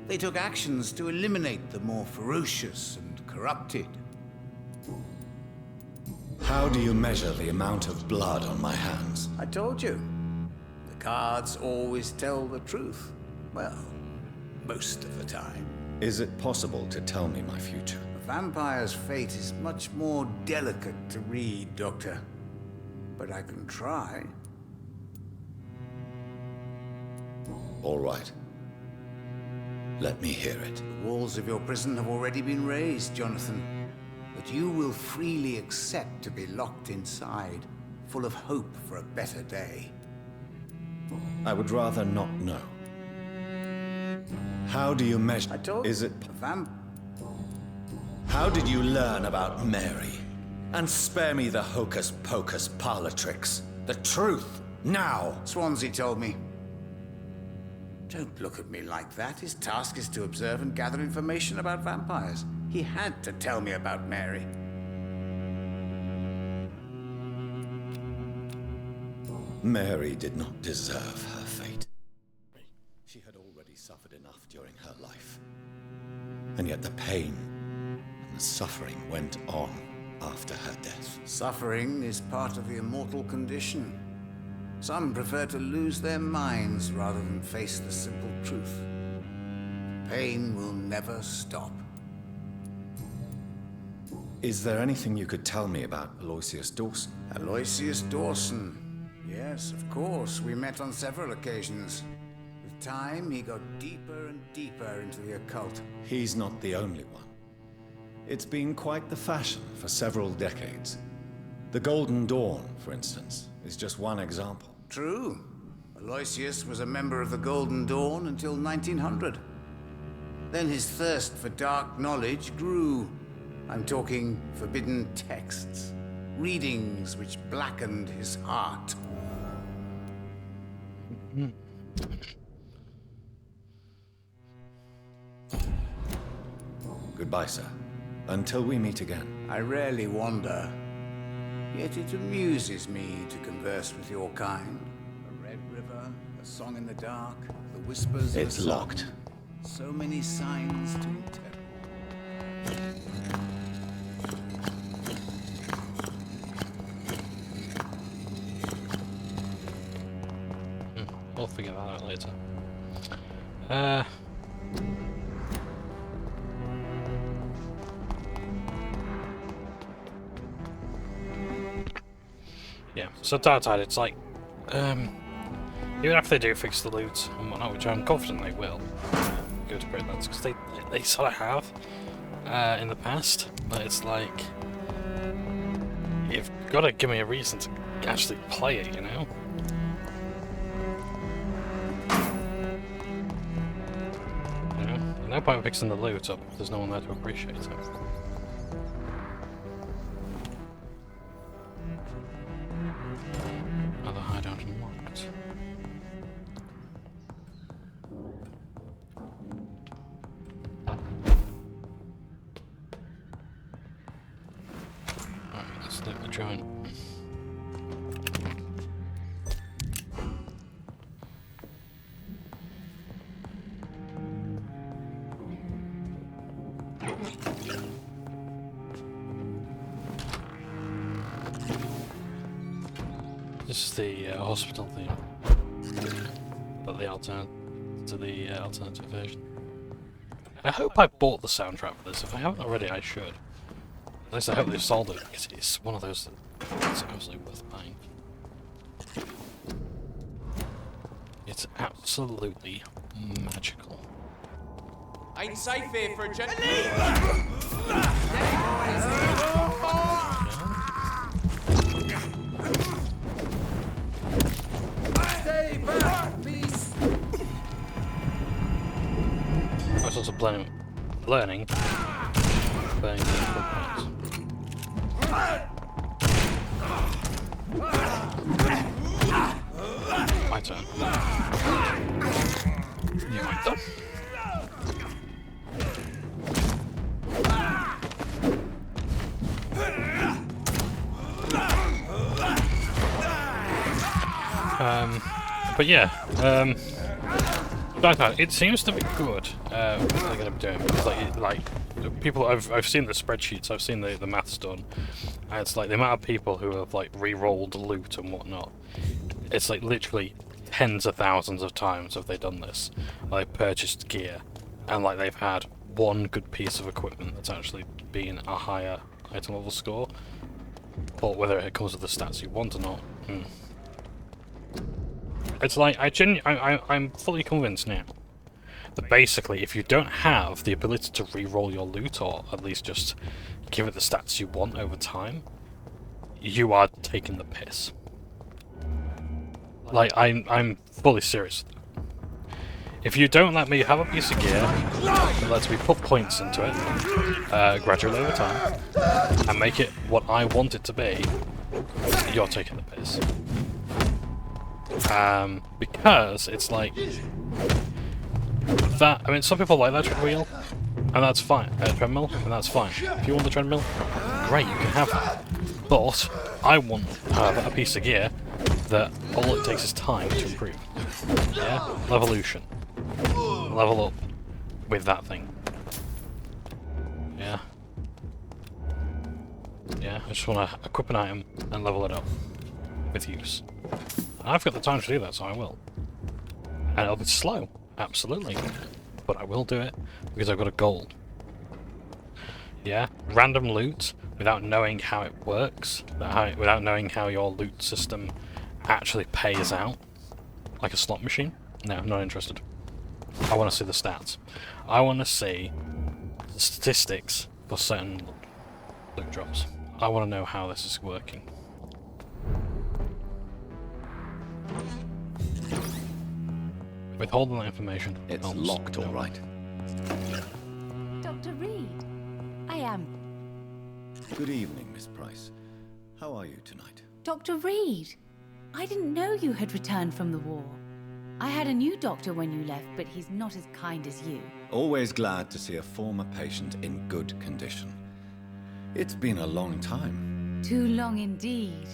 They took actions to eliminate the more ferocious and corrupted. How do you measure the amount of blood on my hands? I told you. The cards always tell the truth. Well, most of the time. Is it possible to tell me my future? A vampire's fate is much more delicate to read, Doctor. But I can try. All right. Let me hear it. The walls of your prison have already been raised, Jonathan. But you will freely accept to be locked inside, full of hope for a better day. I would rather not know. How do you measure? I told Is it... a vamp? How did you learn about Mary? And spare me the hocus-pocus parlor tricks. The truth, now! Swansea told me. Don't look at me like that. His task is to observe and gather information about vampires. He had to tell me about Mary. Mary did not deserve her fate. She had already suffered enough during her life. And yet the pain and the suffering went on after her death. Suffering is part of the immortal condition. Some prefer to lose their minds rather than face the simple truth. Pain will never stop. Is there anything you could tell me about Aloysius Dawson? Aloysius Dawson. Yes, of course. We met on several occasions. With time, he got deeper and deeper into the occult. He's not the only one. It's been quite the fashion for several decades. The Golden Dawn, for instance, is just one example. True. Aloysius was a member of the Golden Dawn until 1900. Then his thirst for dark knowledge grew. I'm talking forbidden texts, readings which blackened his heart. Goodbye, sir. Until we meet again. I rarely wander, yet it amuses me to converse with your kind. A red river, a song in the dark, the whispers of It's a song. locked. So many signs to interpret. We'll figure that out later. Yeah, so Darktide, it's like, even if they do fix the loot and whatnot, which I'm confident they will, go to Great Lands, because they sort of have in the past, but it's like, you've got to give me a reason to actually play it, you know? No point fixing the loot up if there's no one there to appreciate it. Another hideout unlocked. Alright, let's loot the joint. This is the hospital theme, but the alternative version. I hope I bought the soundtrack for this. If I haven't already, I should. At least I hope they've sold it, because it's one of those that's absolutely worth buying. It's absolutely magical. Ain't safe here for a gentleman. Stay back, please. I was also learning burning points. My turn. You might done. But yeah, it seems to be good. What they're going to be doing, because like people, I've seen the spreadsheets, I've seen the maths done, and it's like the amount of people who have like re-rolled loot and whatnot. It's like literally tens of thousands of times have they done this. Like purchased gear, and like they've had one good piece of equipment that's actually been a higher item level score. But whether it comes with the stats you want or not. It's like, I'm fully convinced now that basically, if you don't have the ability to re-roll your loot, or at least just give it the stats you want over time, you are taking the piss. Like, I'm fully serious. If you don't let me have a piece of gear, and let me put points into it, gradually over time, and make it what I want it to be, you're taking the piss. Because it's like that. I mean, some people like that treadmill, and that's fine. Treadmill, and that's fine. If you want the treadmill, great, you can have that. But I want to have a piece of gear that all it takes is time to improve. Yeah, Levolution. Level up with that thing. Yeah. Yeah, I just want to equip an item and level it up with use. I've got the time to do that, so I will. And it'll be slow, absolutely. But I will do it because I've got a goal. Yeah, random loot without knowing how it works, without knowing how your loot system actually pays out, like a slot machine. No, I'm not interested. I want to see the stats. I want to see the statistics for certain loot drops. I want to know how this is working. Withholding that information. It's locked, all right. Dr. Reid, I am... Good evening, Miss Price. How are you tonight? Dr. Reid, I didn't know you had returned from the war. I had a new doctor when you left, but he's not as kind as you. Always glad to see a former patient in good condition. It's been a long time. Too long indeed.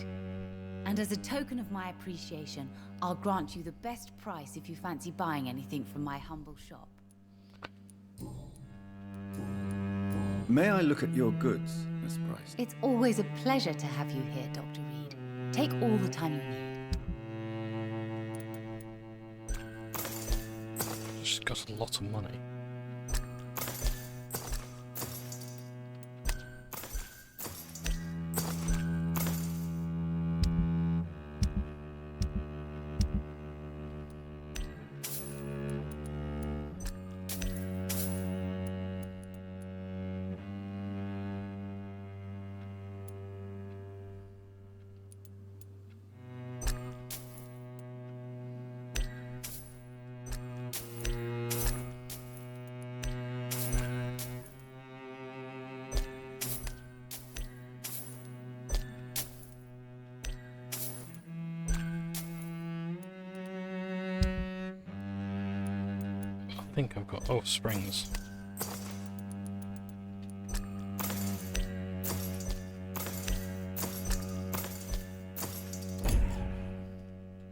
And as a token of my appreciation, I'll grant you the best price if you fancy buying anything from my humble shop. May I look at your goods, Miss Price? It's always a pleasure to have you here, Dr. Reid. Take all the time you need. She's got a lot of money. I think I've got... oh, springs.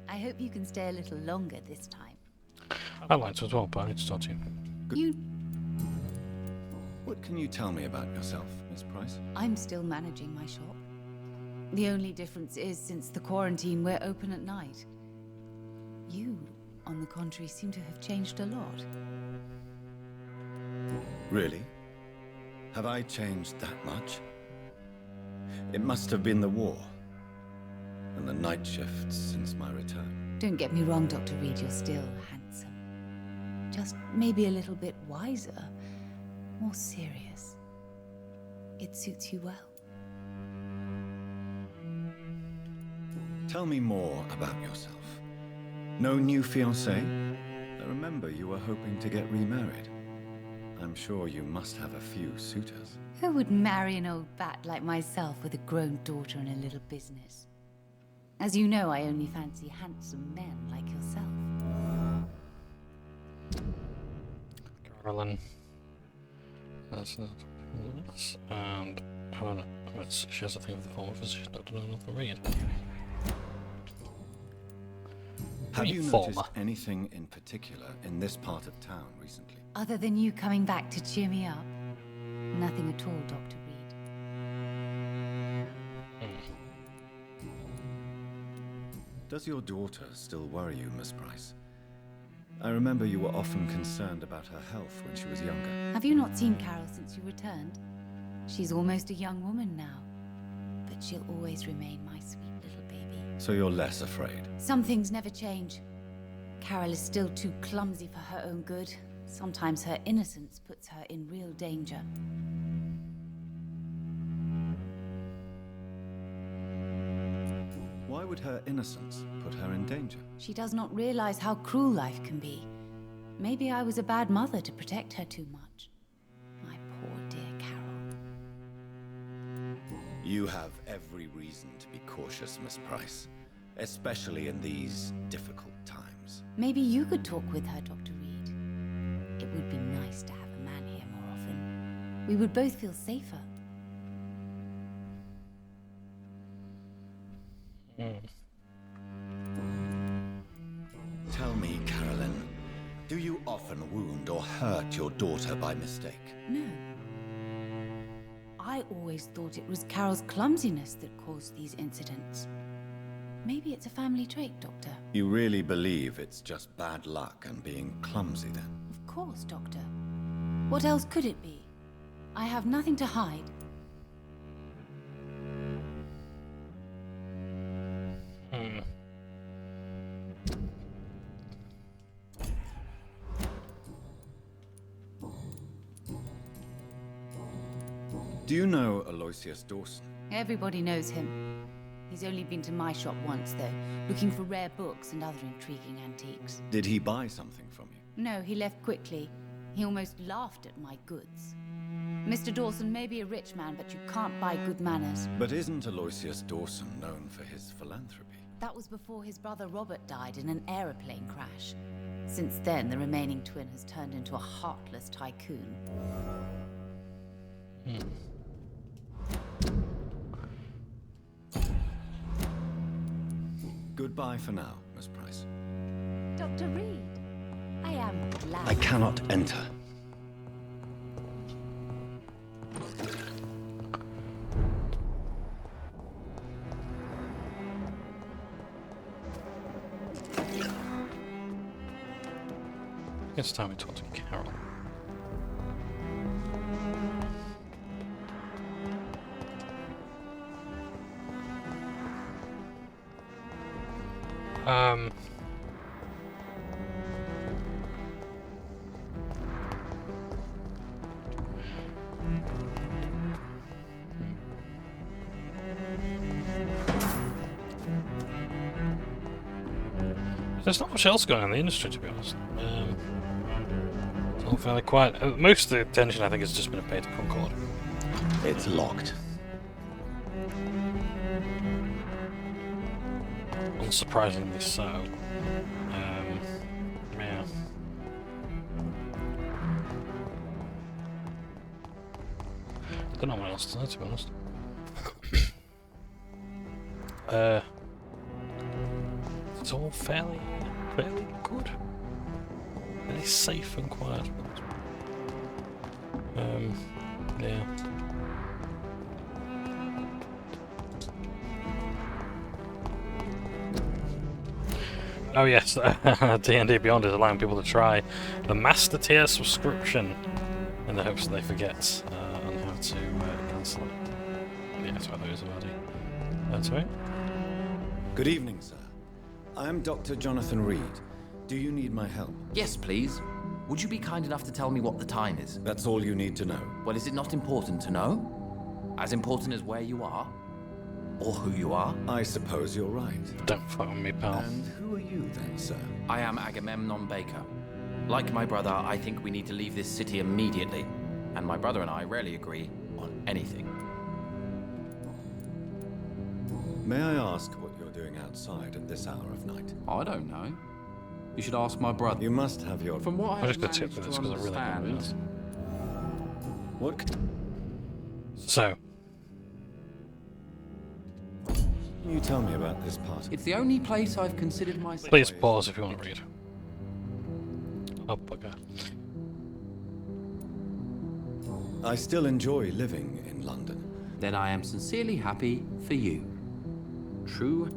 I hope you can stay a little longer this time. I'd like to as well, but I need to talk to you. You... What can you tell me about yourself, Miss Price? I'm still managing my shop. The only difference is, since the quarantine, we're open at night. You, on the contrary, seem to have changed a lot. Really? Have I changed that much? It must have been the war, and the night shifts since my return. Don't get me wrong, Dr. Reid, you're still handsome. Just maybe a little bit wiser, more serious. It suits you well. Tell me more about yourself. No new fiancé? I remember you were hoping to get remarried. I'm sure you must have a few suitors. Who would marry an old bat like myself with a grown daughter and a little business? As you know, I only fancy handsome men like yourself. Carolyn. That's not this. And Helena. She has a thing with the former physician, Dr. Reid. Have you noticed anything in particular in this part of town recently? Other than you coming back to cheer me up? Nothing at all, Dr. Reid. Does your daughter still worry you, Miss Price? I remember you were often concerned about her health when she was younger. Have you not seen Carol since you returned? She's almost a young woman now, but she'll always remain my sweet little baby. So you're less afraid? Some things never change. Carol is still too clumsy for her own good, Sometimes her innocence puts her in real danger. Why would her innocence put her in danger? She does not realize how cruel life can be. Maybe I was a bad mother to protect her too much. My poor dear Carol. You have every reason to be cautious, Miss Price. Especially in these difficult times. Maybe you could talk with her, Dr. Reid. It would be nice to have a man here more often. We would both feel safer. Tell me, Carolyn, do you often wound or hurt your daughter by mistake? No. I always thought it was Carol's clumsiness that caused these incidents. Maybe it's a family trait, Doctor. You really believe it's just bad luck and being clumsy, then? Of course, Doctor. What else could it be? I have nothing to hide. Do you know Aloysius Dawson? Everybody knows him. He's only been to my shop once, though, looking for rare books and other intriguing antiques. Did he buy something from you? No, he left quickly. He almost laughed at my goods. Mr. Dawson may be a rich man, but you can't buy good manners. But isn't Aloysius Dawson known for his philanthropy? That was before his brother Robert died in an aeroplane crash. Since then, the remaining twin has turned into a heartless tycoon. Goodbye for now, Miss Price. Dr. Reid, I am glad. I cannot enter. It's time we talk to Carol. There's not much else going on in the industry, to be honest. It's all fairly quiet. Most of the attention, I think, has just been paid to Concord. It's locked. Unsurprisingly so. Yeah. I don't know what else to say, to be honest. It's all fairly good. Fairly safe and quiet. Yeah. Oh yes, D&D Beyond is allowing people to try the Master Tier subscription in the hopes that they forget on how to cancel it. Yeah, that's what there is already. That's right. Good evening, sir. I am Dr. Jonathan Reid. Do you need my help? Yes, please. Would you be kind enough to tell me what the time is? That's all you need to know. Well, is it not important to know? As important as where you are? Or who you are? I suppose you're right. Don't fuck with me, pal. And who are you then, sir? I am Agamemnon Baker. Like my brother, I think we need to leave this city immediately. And my brother and I rarely agree on anything. May I ask what you're doing outside at this hour of night? I don't know. You should ask my brother. You must have your... From what I'm I just have gonna tip managed this to because I really don't know understand, What? So, Can you tell me about this party? it's the only place I've considered myself. please pause if you want to read. Oh, bugger. I still enjoy living in London. Then I am sincerely happy for you. True.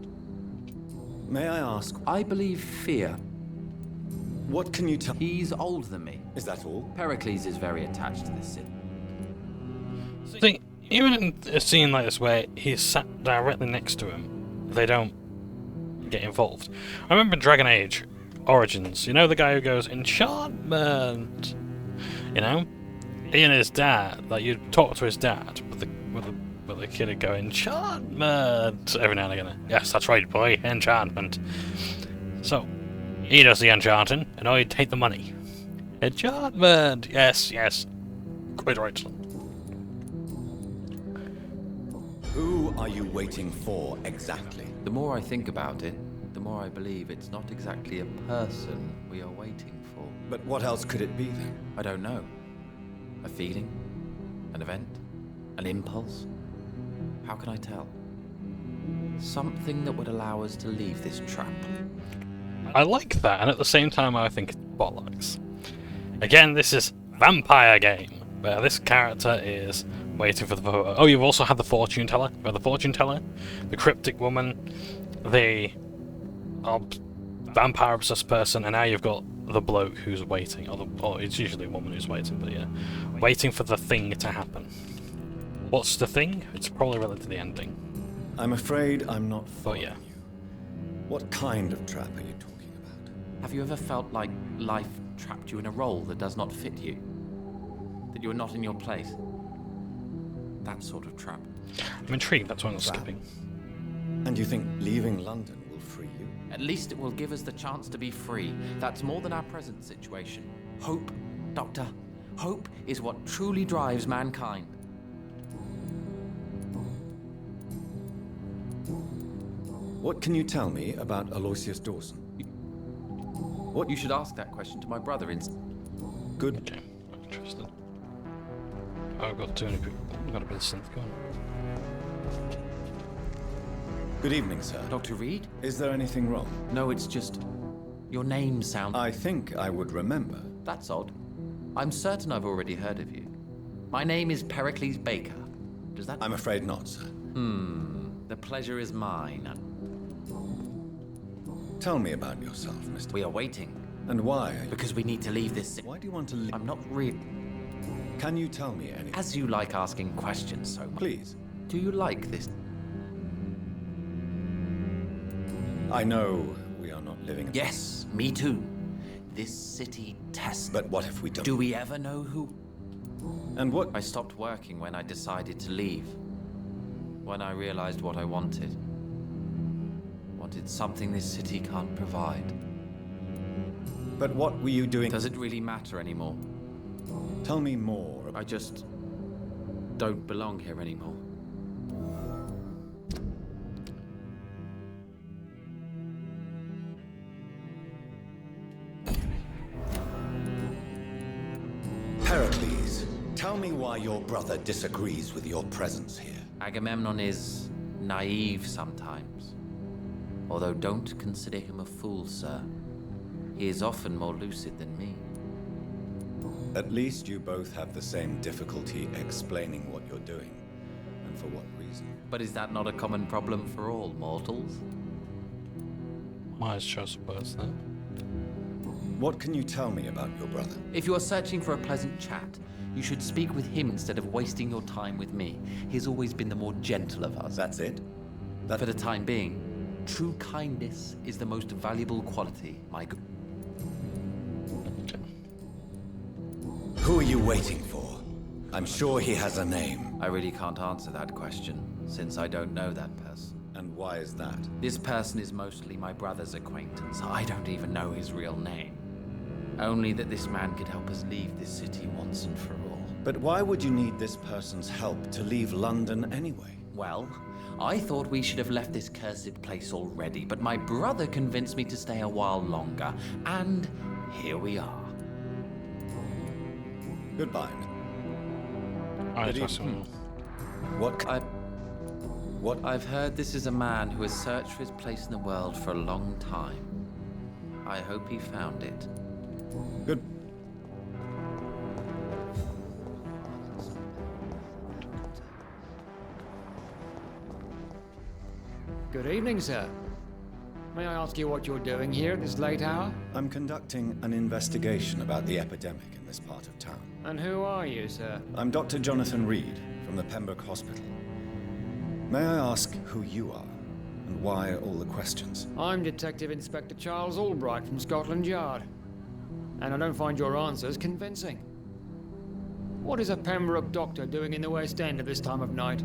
May I ask, I believe fear. what can you tell... He's older than me. Is that all? Pericles is very attached to this city. See, even in a scene like this where he's sat directly next to him, they don't get involved. I remember in Dragon Age, origins. You know the guy who goes, enchantment? You know? He and his dad, like, you'd talk to his dad, but the kid would go, enchantment! Every now and again. Yes, that's right, boy, enchantment. So, he does the enchanting, and I take the money. Enchantment! Yes, yes. Quite right, son. Who are you waiting for, exactly? The more I think about it, the more I believe it's not exactly a person we are waiting for. But what else could it be, then? I don't know. A feeling? An event? An impulse? How can I tell? Something that would allow us to leave this trap. I like that, and at the same time I think it's bollocks. Again, this is vampire game, where this character is waiting for the... Oh, you've also had the fortune teller. You've had the fortune teller, the cryptic woman, the vampire-obsessed person, and now you've got the bloke who's waiting. Or it's usually a woman who's waiting, but yeah. Waiting for the thing to happen. What's the thing? It's probably related to the ending. I'm afraid I'm not following yeah. you. What kind of trap are you talking about? Have you ever felt like life trapped you in a role that does not fit you? That you are not in your place? That sort of trap. I'm intrigued, that's why I'm skipping. And you think leaving London will free you? At least it will give us the chance to be free. That's more than our present situation. Hope, Doctor. Hope is what truly drives mankind. What can you tell me about Aloysius Dawson? What? You should ask that question to my brother instead. Good. Okay, I'm interested. Oh, I've got too many people. I've got a bit of synth going. Good evening, sir. Dr. Reid? Is there anything wrong? No, it's just... your name sounds... I think I would remember. That's odd. I'm certain I've already heard of you. My name is Pericles Baker. Does that... I'm afraid not, sir. The pleasure is mine. Tell me about yourself, Mr. We are waiting. And why? Because we need to leave this... Why do you want to leave? I'm not really... Can you tell me anything? As you like asking questions so much. Please. Do you like this? I know we are not living... Yes, me too. This city tests... But what if we don't? Do we ever know who? And what... I stopped working when I decided to leave. When I realized what I wanted. Wanted something this city can't provide. But what were you doing? Does it really matter anymore? Tell me more. I just don't belong here anymore. Pericles, tell me why your brother disagrees with your presence here. Agamemnon is naive sometimes. Although don't consider him a fool, sir. He is often more lucid than me. At least you both have the same difficulty explaining what you're doing, and for what reason. But is that not a common problem for all mortals? I suppose then. What can you tell me about your brother? If you are searching for a pleasant chat, you should speak with him instead of wasting your time with me. He's always been the more gentle of us. That's it? For the time being, true kindness is the most valuable quality, my good... Who are you waiting for? I'm sure he has a name. I really can't answer that question, since I don't know that person. And why is that? This person is mostly my brother's acquaintance. I don't even know his real name. Only that this man could help us leave this city once and for all. But why would you need this person's help to leave London anyway? Well, I thought we should have left this cursed place already, but my brother convinced me to stay a while longer, and here we are. Goodbye. What? I've heard this is a man who has searched for his place in the world for a long time. I hope he found it. Good. Good evening, sir. May I ask you what you're doing here at this late hour? I'm conducting an investigation about the epidemic in this part of town. And who are you, sir? I'm Dr. Jonathan Reid from the Pembroke Hospital. May I ask who you are? And why all the questions? I'm Detective Inspector Charles Albright from Scotland Yard. And I don't find your answers convincing. What is a Pembroke doctor doing in the West End at this time of night?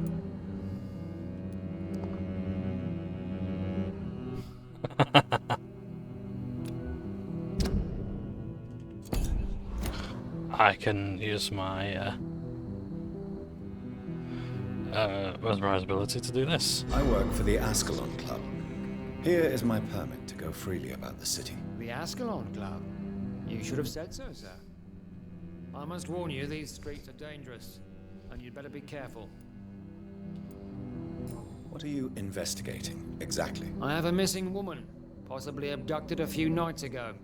I can use my mesmerize ability to do this. I work for the Ascalon Club. Here is my permit to go freely about the city. The Ascalon Club? You should have said so, sir. I must warn you, these streets are dangerous, and you'd better be careful. What are you investigating, exactly? I have a missing woman, possibly abducted a few nights ago.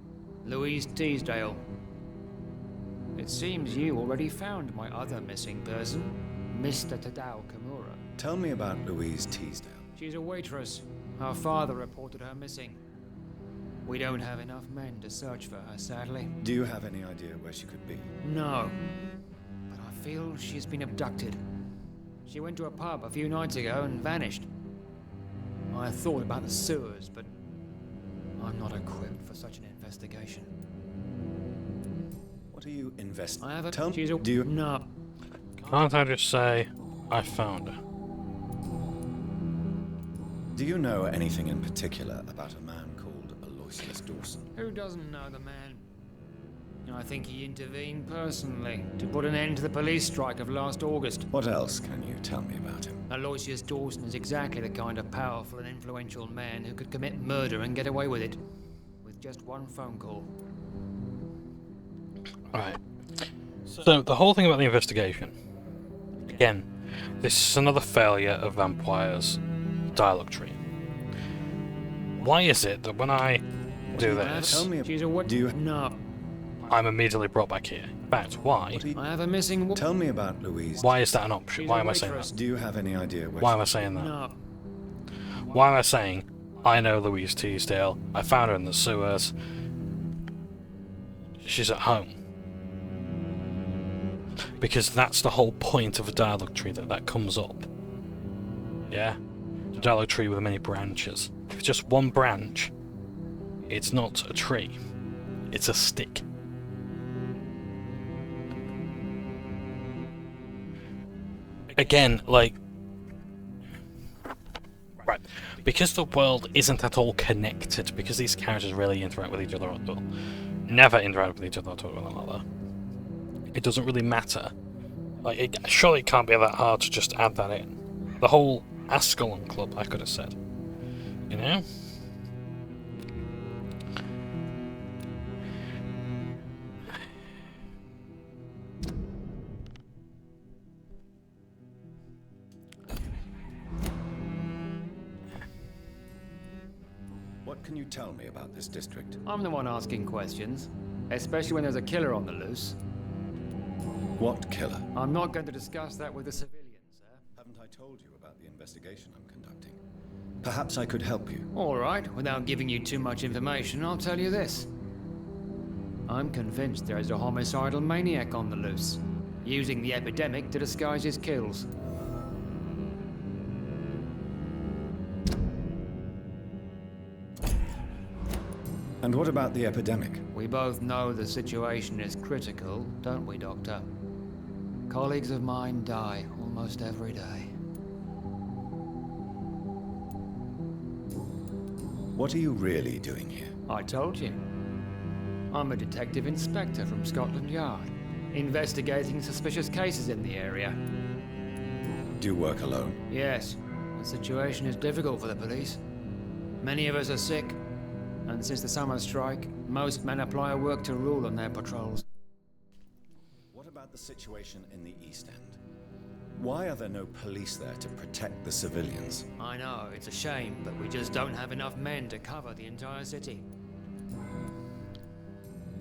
Louise Teasdale. It seems you already found my other missing person, Mr. Tadao Kimura. Tell me about Louise Teasdale. She's a waitress. Her father reported her missing. We don't have enough men to search for her, sadly. Do you have any idea where she could be? No. But I feel she's been abducted. She went to a pub a few nights ago and vanished. I thought about the sewers, but I'm not equipped for such an investigation. What are you investigating? I have a... Tell she's a... Do you... No. Can't I just say, I found her? Do you know anything in particular about a man called Aloysius Dawson? Who doesn't know the man? I think he intervened personally to put an end to the police strike of last August. What else can you tell me about him? Aloysius Dawson is exactly the kind of powerful and influential man who could commit murder and get away with it. With just one phone call. Right. So, the whole thing about the investigation. Again, this is another failure of Vampyre's dialogue tree. Why is it that when I do this, Tell me. Do you... No. I'm immediately brought back here? In fact, why? I have a missing woman. Tell me about Louise. Why is that an option? She's Why a am I saying waitress. that? Do you have any idea where Why am I saying that? No. Why am I saying, I know Louise Teasdale, I found her in the sewers, she's at home? Because that's the whole point of a dialogue tree, that comes up. Yeah? A dialogue tree with many branches. If it's just one branch, it's not a tree. It's a stick. Again, like... Right. Because the world isn't at all connected, because these characters really interact with each other, or never interact with each other or talk with one another, it doesn't really matter. Like, surely it can't be that hard to just add that in. The whole Ascalon Club, I could have said. You know? What can you tell me about this district? I'm the one asking questions. Especially when there's a killer on the loose. What killer? I'm not going to discuss that with the civilians, sir. Haven't I told you about the investigation I'm conducting? Perhaps I could help you. All right, without giving you too much information, I'll tell you this. I'm convinced there is a homicidal maniac on the loose, using the epidemic to disguise his kills. And what about the epidemic? We both know the situation is critical, don't we, Doctor? Colleagues of mine die almost every day. What are you really doing here? I told you. I'm a detective inspector from Scotland Yard, investigating suspicious cases in the area. Do you work alone? Yes, the situation is difficult for the police. Many of us are sick, and since the summer strike, most men apply a work to rule on their patrols. What about the situation in the East End? Why are there no police there to protect the civilians? I know, it's a shame, but we just don't have enough men to cover the entire city.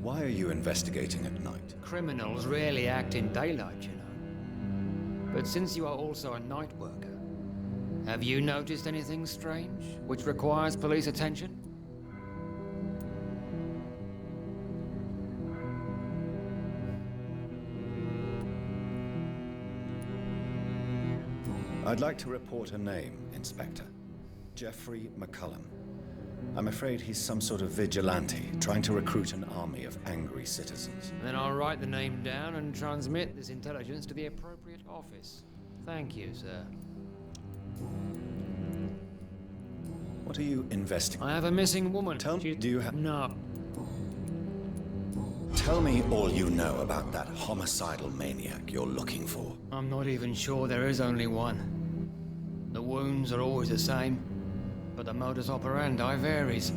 Why are you investigating at night? Criminals rarely act in daylight, you know. But since you are also a night worker, have you noticed anything strange, which requires police attention? I'd like to report a name, Inspector. Jeffrey McCullum. I'm afraid he's some sort of vigilante, trying to recruit an army of angry citizens. Then I'll write the name down and transmit this intelligence to the appropriate office. Thank you, sir. What are you investigating? I have a missing woman. Do you have... No. Tell me all you know about that homicidal maniac you're looking for. I'm not even sure there is only one. The wounds are always the same, but the modus operandi varies.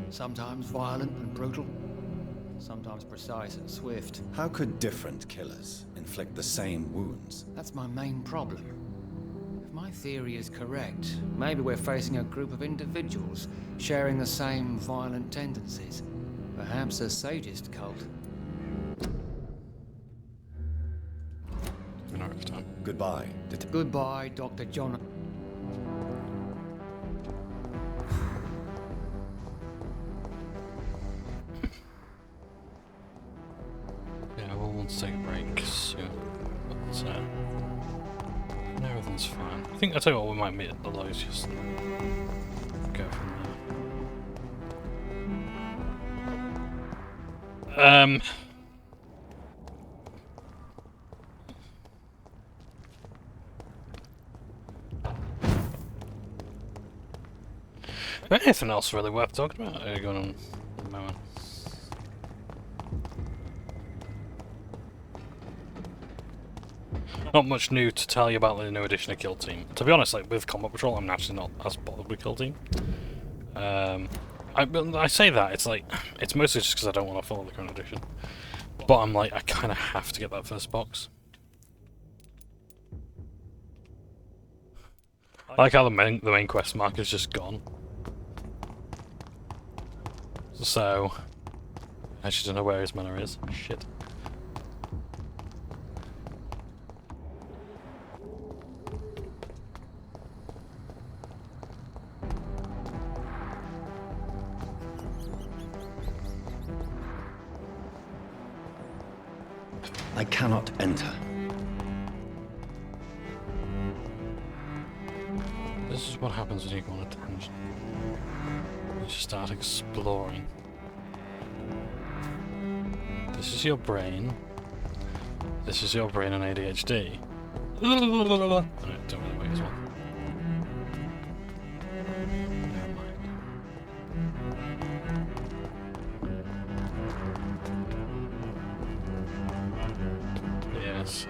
Sometimes violent and brutal, sometimes precise and swift. How could different killers inflict the same wounds? That's my main problem. If my theory is correct, maybe we're facing a group of individuals sharing the same violent tendencies. Perhaps a sadist cult. We don't have time. Goodbye. Goodbye, Dr. John. Yeah, we'll want to take a break soon. But, everything's fine. I think, I'll tell you what, we might meet at the lows, just go from there. Anything else really worth talking about going on at the moment? Not much new to tell you about the new edition of Kill Team. To be honest, like with Combat Patrol, I'm actually not as bothered with Kill Team. I say that, it's like, it's mostly just because I don't want to follow the current edition. But I'm like, I kind of have to get that first box. I like how the main quest mark is just gone. So, I just don't know where his manor is. Shit. I cannot enter. This is what happens when you go on a tangent. You just start exploring. This is your brain. This is your brain and ADHD. Alright, don't really wait as well. Never mind. Yes,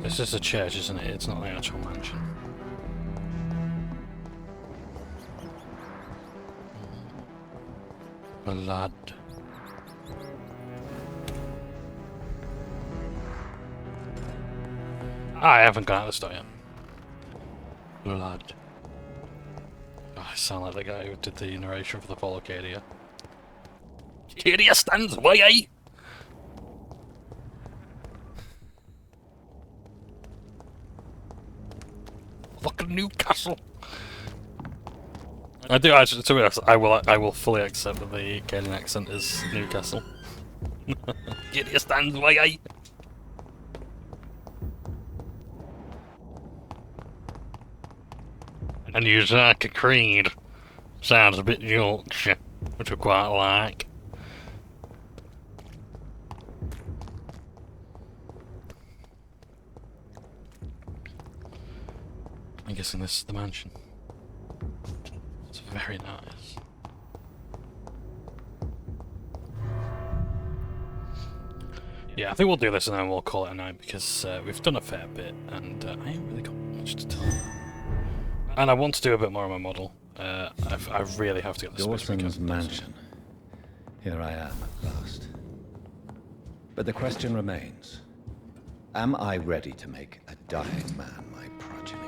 this is a church, isn't it? It's not the actual mansion. Blood. I haven't gone out the store yet. Blood. Oh, I sound like the guy who did the narration for the Fall Arcadia. Arcadia stands way, eh? Fucking Newcastle. I do actually, to be honest, I will fully accept that the Canadian accent is Newcastle. Arcadia stands way, eh? And you like a Creed. Sounds a bit Yorkshire, which I quite like. I'm guessing this is the mansion. It's very nice. Yeah, I think we'll do this and then we'll call it a night because we've done a fair bit and I ain't really got much to tell you. And I want to do a bit more on my model. I really have to get this Dawson's mansion. Here I am at last. But the question remains. Am I ready to make a dying man my progeny?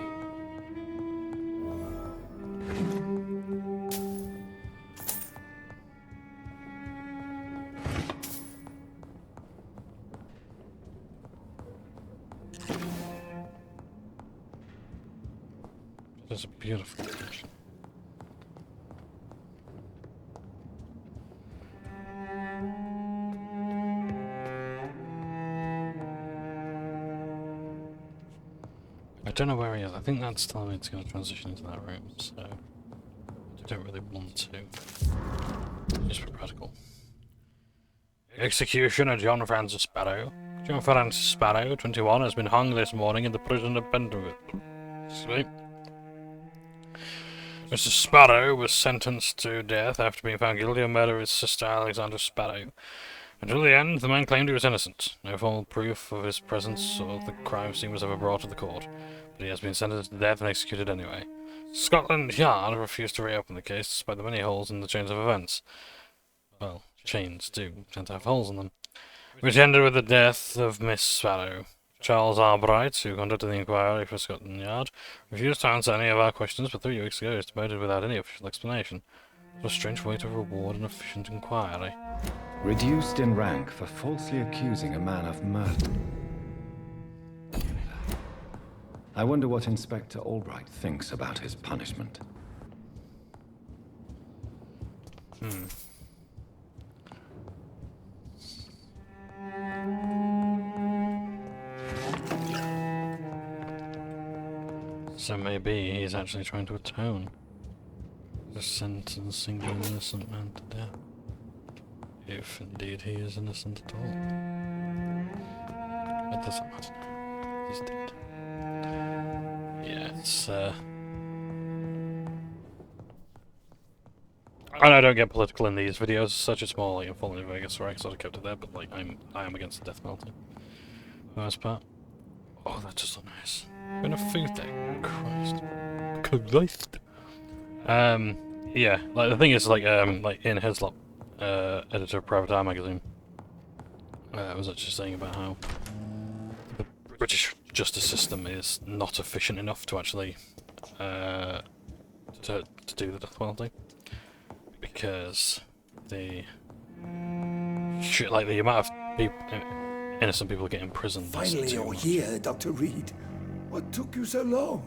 It's a beautiful mansion. don't know where he is. I think that's telling me it's going to transition into that room, so I don't really want to. Just for practical. Executioner John Francis Sparrow. John Francis Sparrow, 21, has been hung this morning in the prison of Penderwood. Sweet. Mr. Sparrow was sentenced to death after being found guilty of murder of his sister Alexandra Sparrow. Until the end, the man claimed he was innocent. No formal proof of his presence or the crime scene was ever brought to the court, but he has been sentenced to death and executed anyway. Scotland Yard refused to reopen the case despite the many holes in the chains of events. Well, chains do tend to have holes in them. Which ended with the death of Miss Sparrow. Charles Albright, who conducted the inquiry for Scotland Yard, refused to answer any of our questions, but 3 weeks ago he was demoted without any official explanation. It was a strange way to reward an efficient inquiry. Reduced in rank for falsely accusing a man of murder. I wonder what Inspector Albright thinks about his punishment. So maybe he's actually trying to atone. Just sentencing an innocent man to death. If indeed he is innocent at all. It doesn't matter now. He's dead. Yeah, it's I don't get political in these videos, such a small like Falling in Vegas, where I sort of kept it there, but like I am against the death penalty. For the most part. Oh, that's just so nice. Been a food there. Christ. Yeah, like the thing is like Ian Heslop, editor of Private Eye magazine, was actually saying about how the British justice system is not efficient enough to actually to do the death penalty, because the amount of people, innocent people get imprisoned. Finally, you're here, Dr. Reid. What took you so long?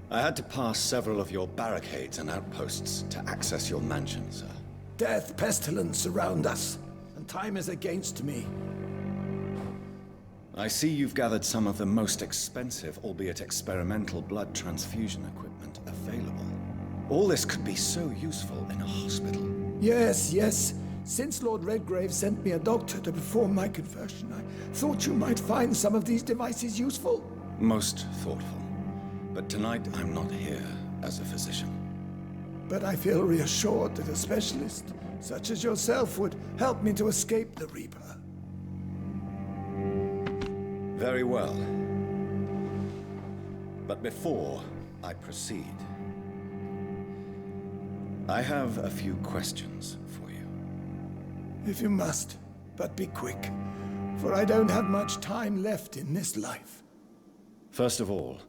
I had to pass several of your barricades and outposts to access your mansion, sir. Death, pestilence surround us, and time is against me. I see you've gathered some of the most expensive, albeit experimental, blood transfusion equipment available. All this could be so useful in a hospital. Yes, yes. Since Lord Redgrave sent me a doctor to perform my conversion, I thought you might find some of these devices useful. Most thoughtful. But tonight I'm not here as a physician. But I feel reassured that a specialist, such as yourself, would help me to escape the Reaper. Very well. But before I proceed, I have a few questions for you. If you must, but be quick, for I don't have much time left in this life. First of all,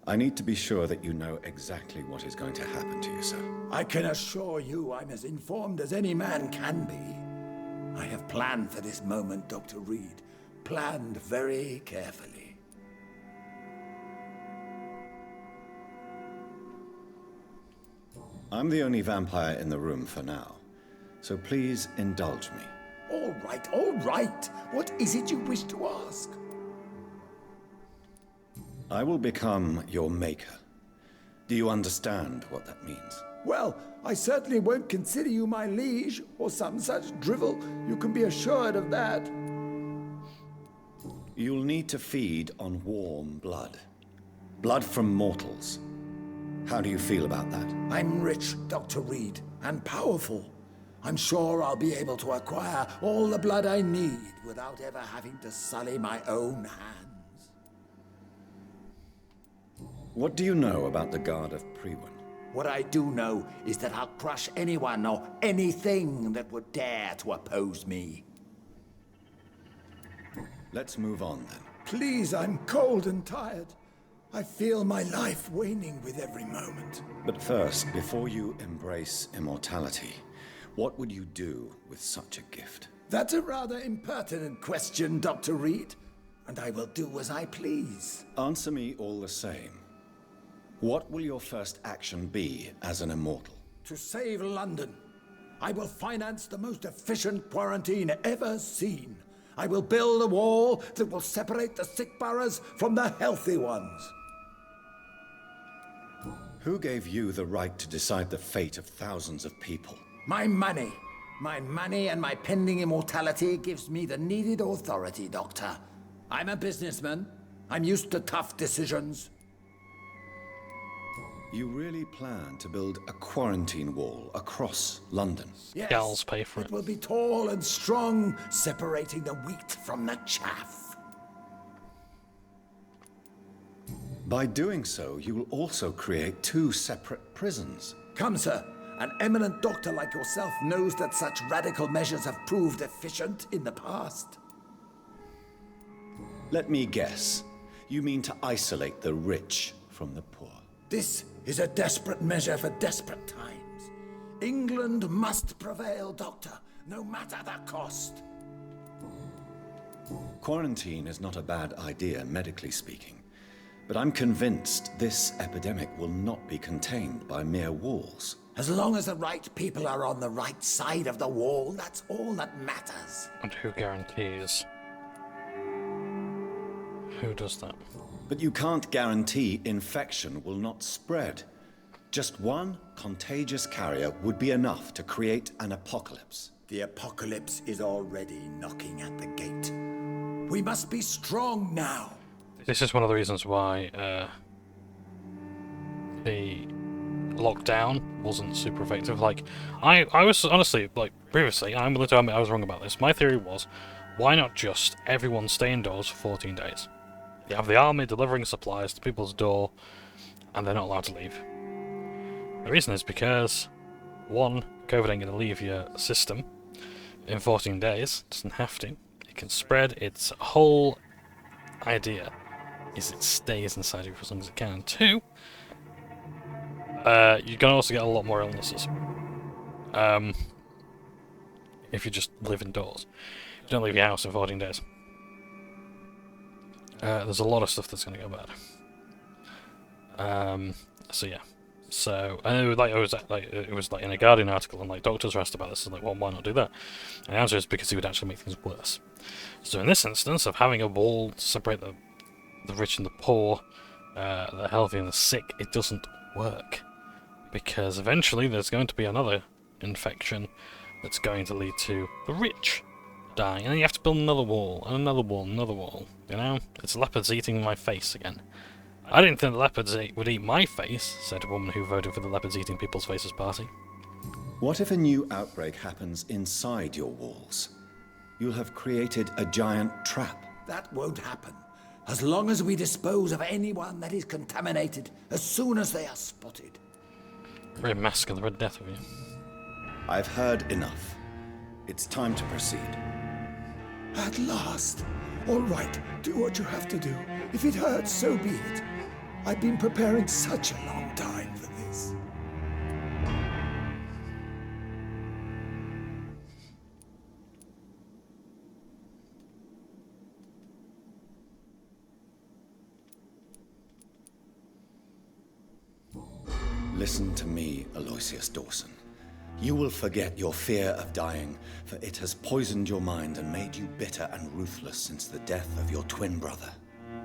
I need to be sure that you know exactly what is going to happen to you, sir. I can assure you I'm as informed as any man can be. I have planned for this moment, Dr. Reid. Planned very carefully. I'm the only vampire in the room for now, so please indulge me. All right. What is it you wish to ask? I will become your maker. Do you understand what that means? Well, I certainly won't consider you my liege, or some such drivel. You can be assured of that. You'll need to feed on warm blood. Blood from mortals. How do you feel about that? I'm rich, Dr. Reid, and powerful. I'm sure I'll be able to acquire all the blood I need without ever having to sully my own hands. What do you know about the Guard of Priwen? What I do know is that I'll crush anyone or anything that would dare to oppose me. Let's move on then. Please, I'm cold and tired. I feel my life waning with every moment. But first, before you embrace immortality, what would you do with such a gift? That's a rather impertinent question, Dr. Reid, and I will do as I please. Answer me all the same. What will your first action be as an immortal? To save London. I will finance the most efficient quarantine ever seen. I will build a wall that will separate the sick boroughs from the healthy ones. Who gave you the right to decide the fate of thousands of people? My money. My money and my pending immortality gives me the needed authority, Doctor. I'm a businessman. I'm used to tough decisions. You really plan to build a quarantine wall across London? Yes. Gals pay for it. It will be tall and strong, separating the wheat from the chaff. By doing so, you will also create 2 separate prisons. Come, sir. An eminent doctor like yourself knows that such radical measures have proved efficient in the past. Let me guess. You mean to isolate the rich from the poor? This is a desperate measure for desperate times. England must prevail, Doctor, no matter the cost. Quarantine is not a bad idea, medically speaking. But I'm convinced this epidemic will not be contained by mere walls. As long as the right people are on the right side of the wall, that's all that matters. And who guarantees? Who does that? But you can't guarantee infection will not spread. Just one contagious carrier would be enough to create an apocalypse. The apocalypse is already knocking at the gate. We must be strong now. This is one of the reasons why the lockdown wasn't super effective. Like, I was honestly, like, previously, I'm willing to admit I was wrong about this. My theory was, why not just everyone stay indoors for 14 days? You have the army delivering supplies to people's door, and they're not allowed to leave. The reason is because, one, COVID ain't going to leave your system in 14 days. It doesn't have to. It can spread. Its whole idea is it stays inside you for as long as it can. Two, you're going to also get a lot more illnesses. If you just live indoors. You don't leave your house in 14 days. There's a lot of stuff that's going to go bad. So yeah. So I know, like, it was like in a Guardian article, and like doctors were asked about this, and like, well, why not do that? And the answer is because it would actually make things worse. So in this instance of having a wall to separate the rich and the poor, the healthy and the sick, it doesn't work, because eventually there's going to be another infection that's going to lead to the rich dying, and then you have to build another wall, and another wall, and another wall. You know, it's leopards eating my face again. I didn't think the leopards would eat my face, said a woman who voted for the leopards eating people's faces party. What if a new outbreak happens inside your walls? You'll have created a giant trap. That won't happen. As long as we dispose of anyone that is contaminated as soon as they are spotted. Red Mask of the Red Death of you. I've heard enough. It's time to proceed. At last. All right, do what you have to do. If it hurts, so be it. I've been preparing such a long time for this. Listen to me, Aloysius Dawson. You will forget your fear of dying, for it has poisoned your mind and made you bitter and ruthless since the death of your twin brother.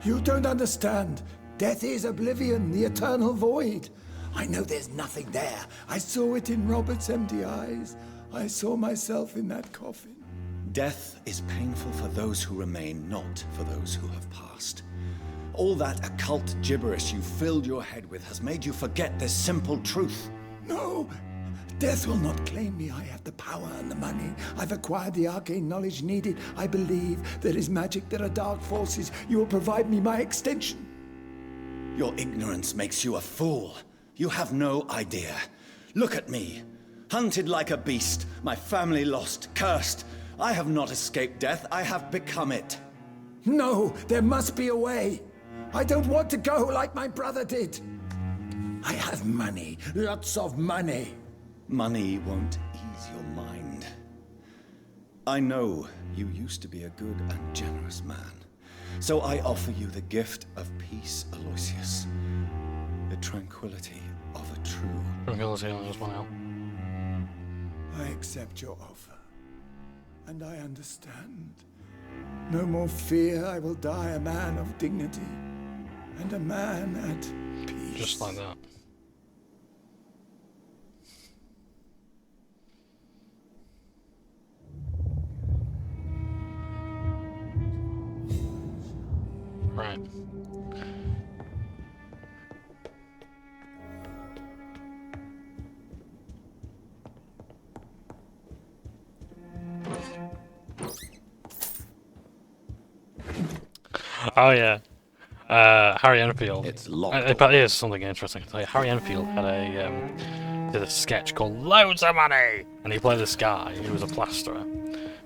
You don't understand. Death is oblivion, the eternal void. I know there's nothing there. I saw it in Robert's empty eyes. I saw myself in that coffin. Death is painful for those who remain, not for those who have passed. All that occult gibberish you filled your head with has made you forget this simple truth. No! Death will not claim me. I have the power and the money. I've acquired the arcane knowledge needed. I believe there is magic, there are dark forces. You will provide me my extension. Your ignorance makes you a fool. You have no idea. Look at me. Hunted like a beast, my family lost, cursed. I have not escaped death, I have become it. No, there must be a way. I don't want to go like my brother did. I have money, lots of money. Money won't ease your mind. I know you used to be a good and generous man. So I offer you the gift of peace, Aloysius. The tranquility of a true... Tranquility is one out. I accept your offer. And I understand. No more fear, I will die a man of dignity. And a man at peace. Just like that. Right. Oh yeah, Harry Enfield. It's locked. But here's something interesting to tell you. Harry Enfield had did a sketch called Loads of Money, and he played this guy who was a plasterer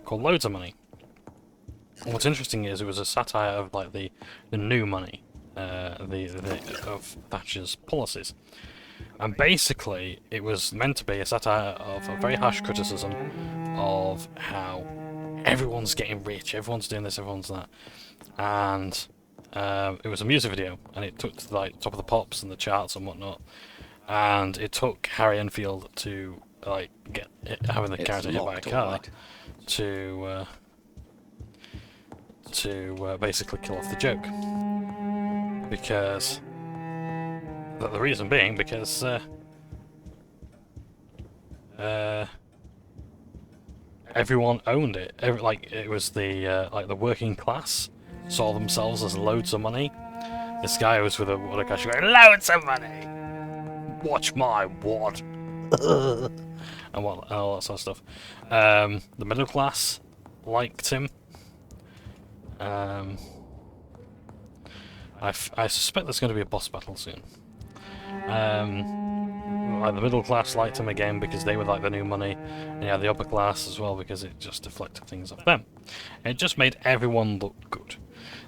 called Loads of Money. And what's interesting is it was a satire of like the new money, of Thatcher's policies, and basically it was meant to be a satire of a very harsh criticism of how everyone's getting rich, everyone's doing this, everyone's that. And it was a music video, and it took to like top of the pops and the charts and whatnot. And it took Harry Enfield to like having the character hit by a car to basically kill off the joke. Because the reason being because everyone owned it. It was the like the working class saw themselves as loads of money. This guy was with a guy going, loads of money. Watch my wad, and all that sort of stuff. The middle class liked him. I suspect there's going to be a boss battle soon. Like the middle class liked him again because they were like the new money, and yeah, the upper class as well because it just deflected things off them. And it just made everyone look good.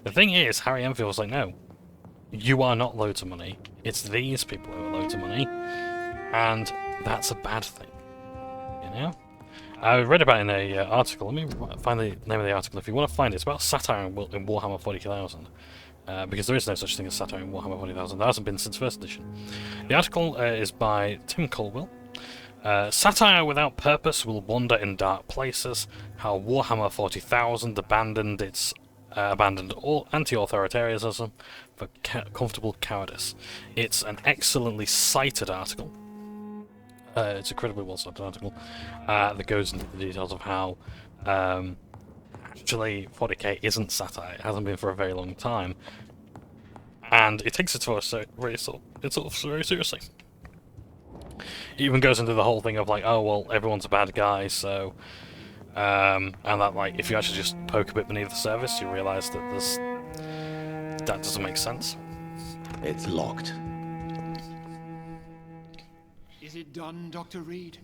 The thing is, Harry Enfield was like, no, you are not loads of money. It's these people who are loads of money, and that's a bad thing. You know? I read about it in a article. Let me find the name of the article if you want to find it. It's about satire in Warhammer 40,000. Because there is no such thing as satire in Warhammer 40,000. There hasn't been since first edition. The article is by Tim Colwell. Satire without purpose will wander in dark places. How Warhammer 40,000 abandoned all anti-authoritarianism for comfortable cowardice. It's an excellently cited article. It's an incredibly well-cited article that goes into the details of how actually 40k isn't satire. It hasn't been for a very long time, and it takes it to us very seriously. It even goes into the whole thing of like, oh well, everyone's a bad guy, so and that like if you actually just poke a bit beneath the surface, you realise that that doesn't make sense. It's locked. Is it done, Dr. Reid?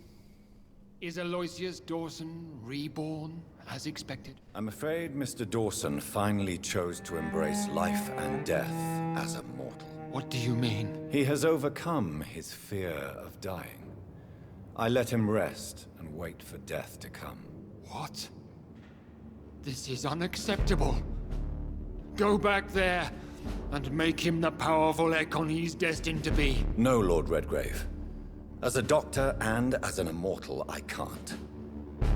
Is Aloysius Dawson reborn, as expected? I'm afraid Mr. Dawson finally chose to embrace life and death as a mortal. What do you mean? He has overcome his fear of dying. I let him rest and wait for death to come. What? This is unacceptable. Go back there and make him the powerful Ekon he's destined to be. No, Lord Redgrave. As a doctor and as an immortal, I can't.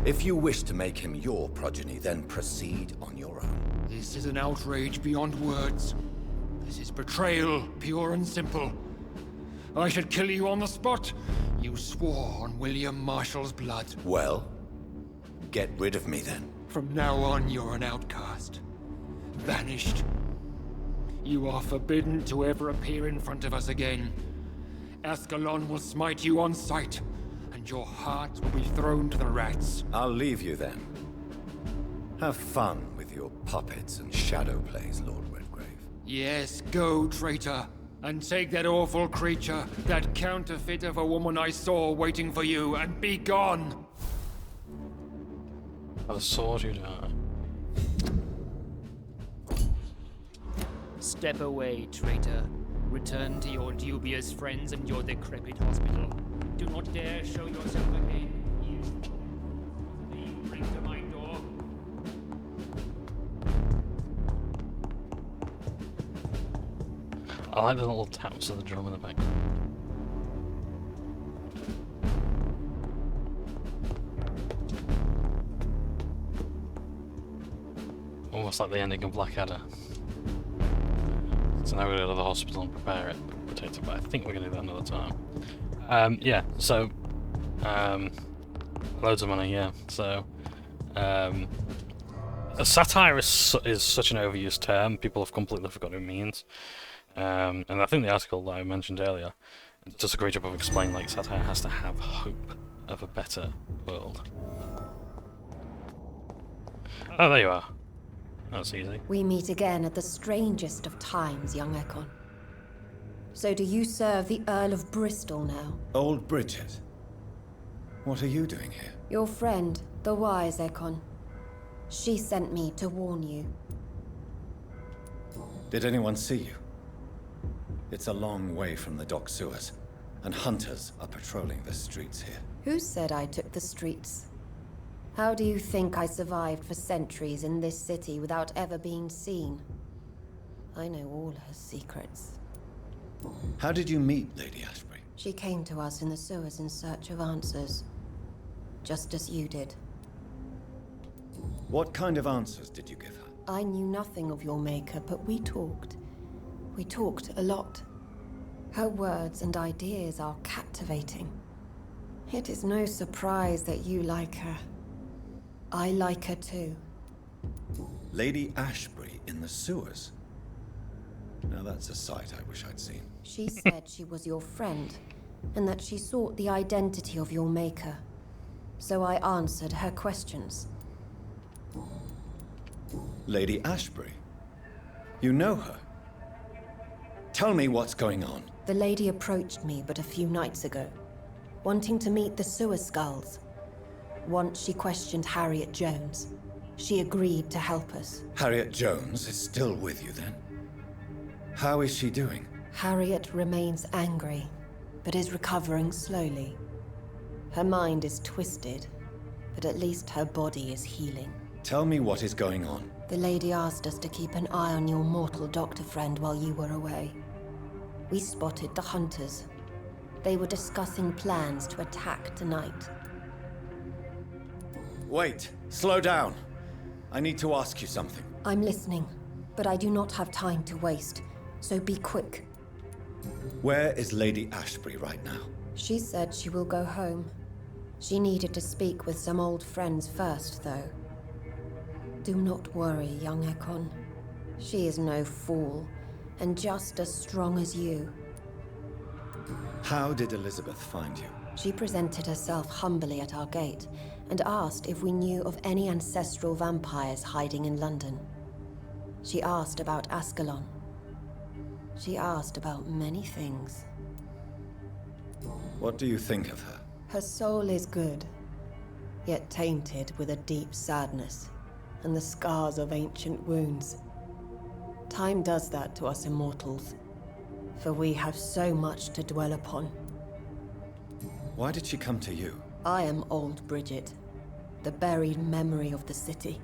If you wish to make him your progeny, then proceed on your own. This is an outrage beyond words. This is betrayal, pure and simple. I should kill you on the spot. You swore on William Marshall's blood. Well, get rid of me then. From now on, you're an outcast. Vanished. You are forbidden to ever appear in front of us again. Ascalon will smite you on sight, and your heart will be thrown to the rats. I'll leave you then. Have fun with your puppets and shadow plays, Lord Redgrave. Yes, go, traitor, and take that awful creature, that counterfeit of a woman I saw waiting for you, and be gone! By the sword you die. Step away, traitor. Return to your dubious friends and your decrepit hospital. Do not dare show yourself again. You bring to my door. I like the little taps of the drum in the back. Almost like the ending of Blackadder. So now we're going to go to the hospital and prepare it, protect it, but I think we're going to do that another time. Yeah, so, loads of money, yeah, so, Satire is such an overused term. People have completely forgotten what it means. And I think the article that I mentioned earlier does a great job of explaining, like, satire has to have hope of a better world. Oh, there you are. That's easy. We meet again at the strangest of times, young Ekon. So do you serve the Earl of Bristol now? Old Bridget. What are you doing here? Your friend, the wise Ekon. She sent me to warn you. Did anyone see you? It's a long way from the dock sewers, and hunters are patrolling the streets here. Who said I took the streets? How do you think I survived for centuries in this city without ever being seen? I know all her secrets. How did you meet Lady Ashbury? She came to us in the sewers in search of answers. Just as you did. What kind of answers did you give her? I knew nothing of your maker, but we talked. We talked a lot. Her words and ideas are captivating. It is no surprise that you like her. I like her too. Lady Ashbury in the sewers? Now that's a sight I wish I'd seen. She said she was your friend, and that she sought the identity of your maker. So I answered her questions. Lady Ashbury? You know her? Tell me what's going on. The lady approached me but a few nights ago, wanting to meet the sewer skulls. Once she questioned Harriet Jones. She agreed to help us. Harriet Jones is still with you then? How is she doing? Harriet remains angry, but is recovering slowly. Her mind is twisted, but at least her body is healing. Tell me what is going on. The lady asked us to keep an eye on your mortal doctor friend while you were away. We spotted the hunters. They were discussing plans to attack tonight. Wait, slow down. I need to ask you something. I'm listening, but I do not have time to waste, so be quick. Where is Lady Ashbury right now? She said she will go home. She needed to speak with some old friends first, though. Do not worry, young Ekon. She is no fool, and just as strong as you. How did Elizabeth find you? She presented herself humbly at our gate, and asked if we knew of any ancestral vampires hiding in London. She asked about Ascalon. She asked about many things. What do you think of her? Her soul is good, yet tainted with a deep sadness, and the scars of ancient wounds. Time does that to us immortals, for we have so much to dwell upon. Why did she come to you? I am old Bridget, the buried memory of the city.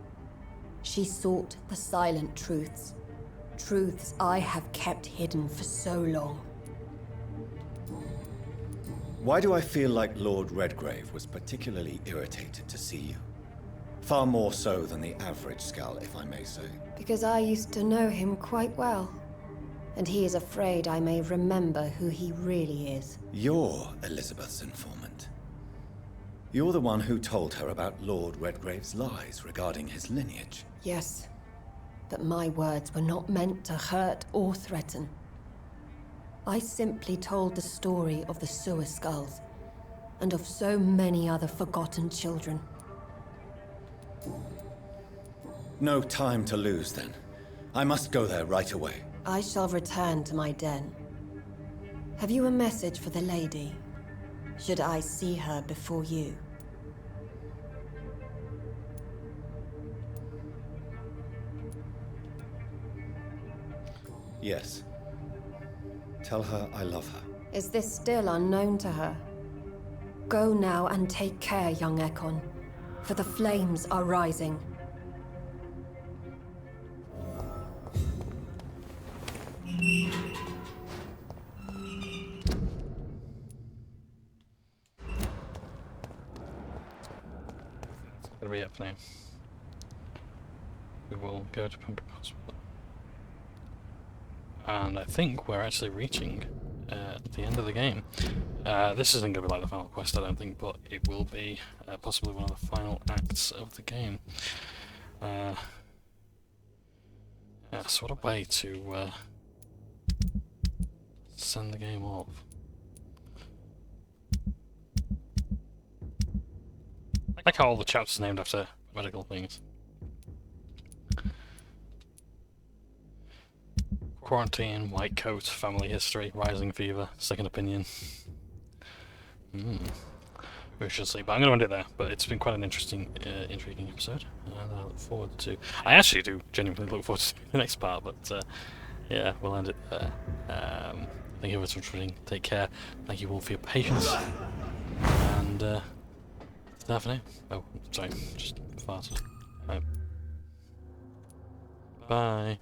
She sought the silent truths. Truths I have kept hidden for so long. Why do I feel like Lord Redgrave was particularly irritated to see you? Far more so than the average Skull, if I may say. Because I used to know him quite well. And he is afraid I may remember who he really is. You're Elizabeth's informant. You're the one who told her about Lord Redgrave's lies regarding his lineage. Yes, but my words were not meant to hurt or threaten. I simply told the story of the sewer skulls, and of so many other forgotten children. No time to lose, then. I must go there right away. I shall return to my den. Have you a message for the lady? Should I see her before you? Yes. Tell her I love her. Is this still unknown to her? Go now and take care, young Ekon, for the flames are rising. Gonna be up now. We will go to Pembroke Hospital. And I think we're actually reaching the end of the game. This isn't going to be like the final quest, I don't think, but it will be possibly one of the final acts of the game. Yes, what a way to send the game off. I like how all the chapters are named after medical things. Quarantine, white coat, family history, rising fever, second opinion. We shall see, but I'm going to end it there. But it's been quite an interesting, intriguing episode, and I look forward to... I actually do genuinely look forward to the next part, but yeah, we'll end it there. Thank you very much for watching, take care, thank you all for your patience, and that for now. Oh, sorry, just farted. Right. Bye.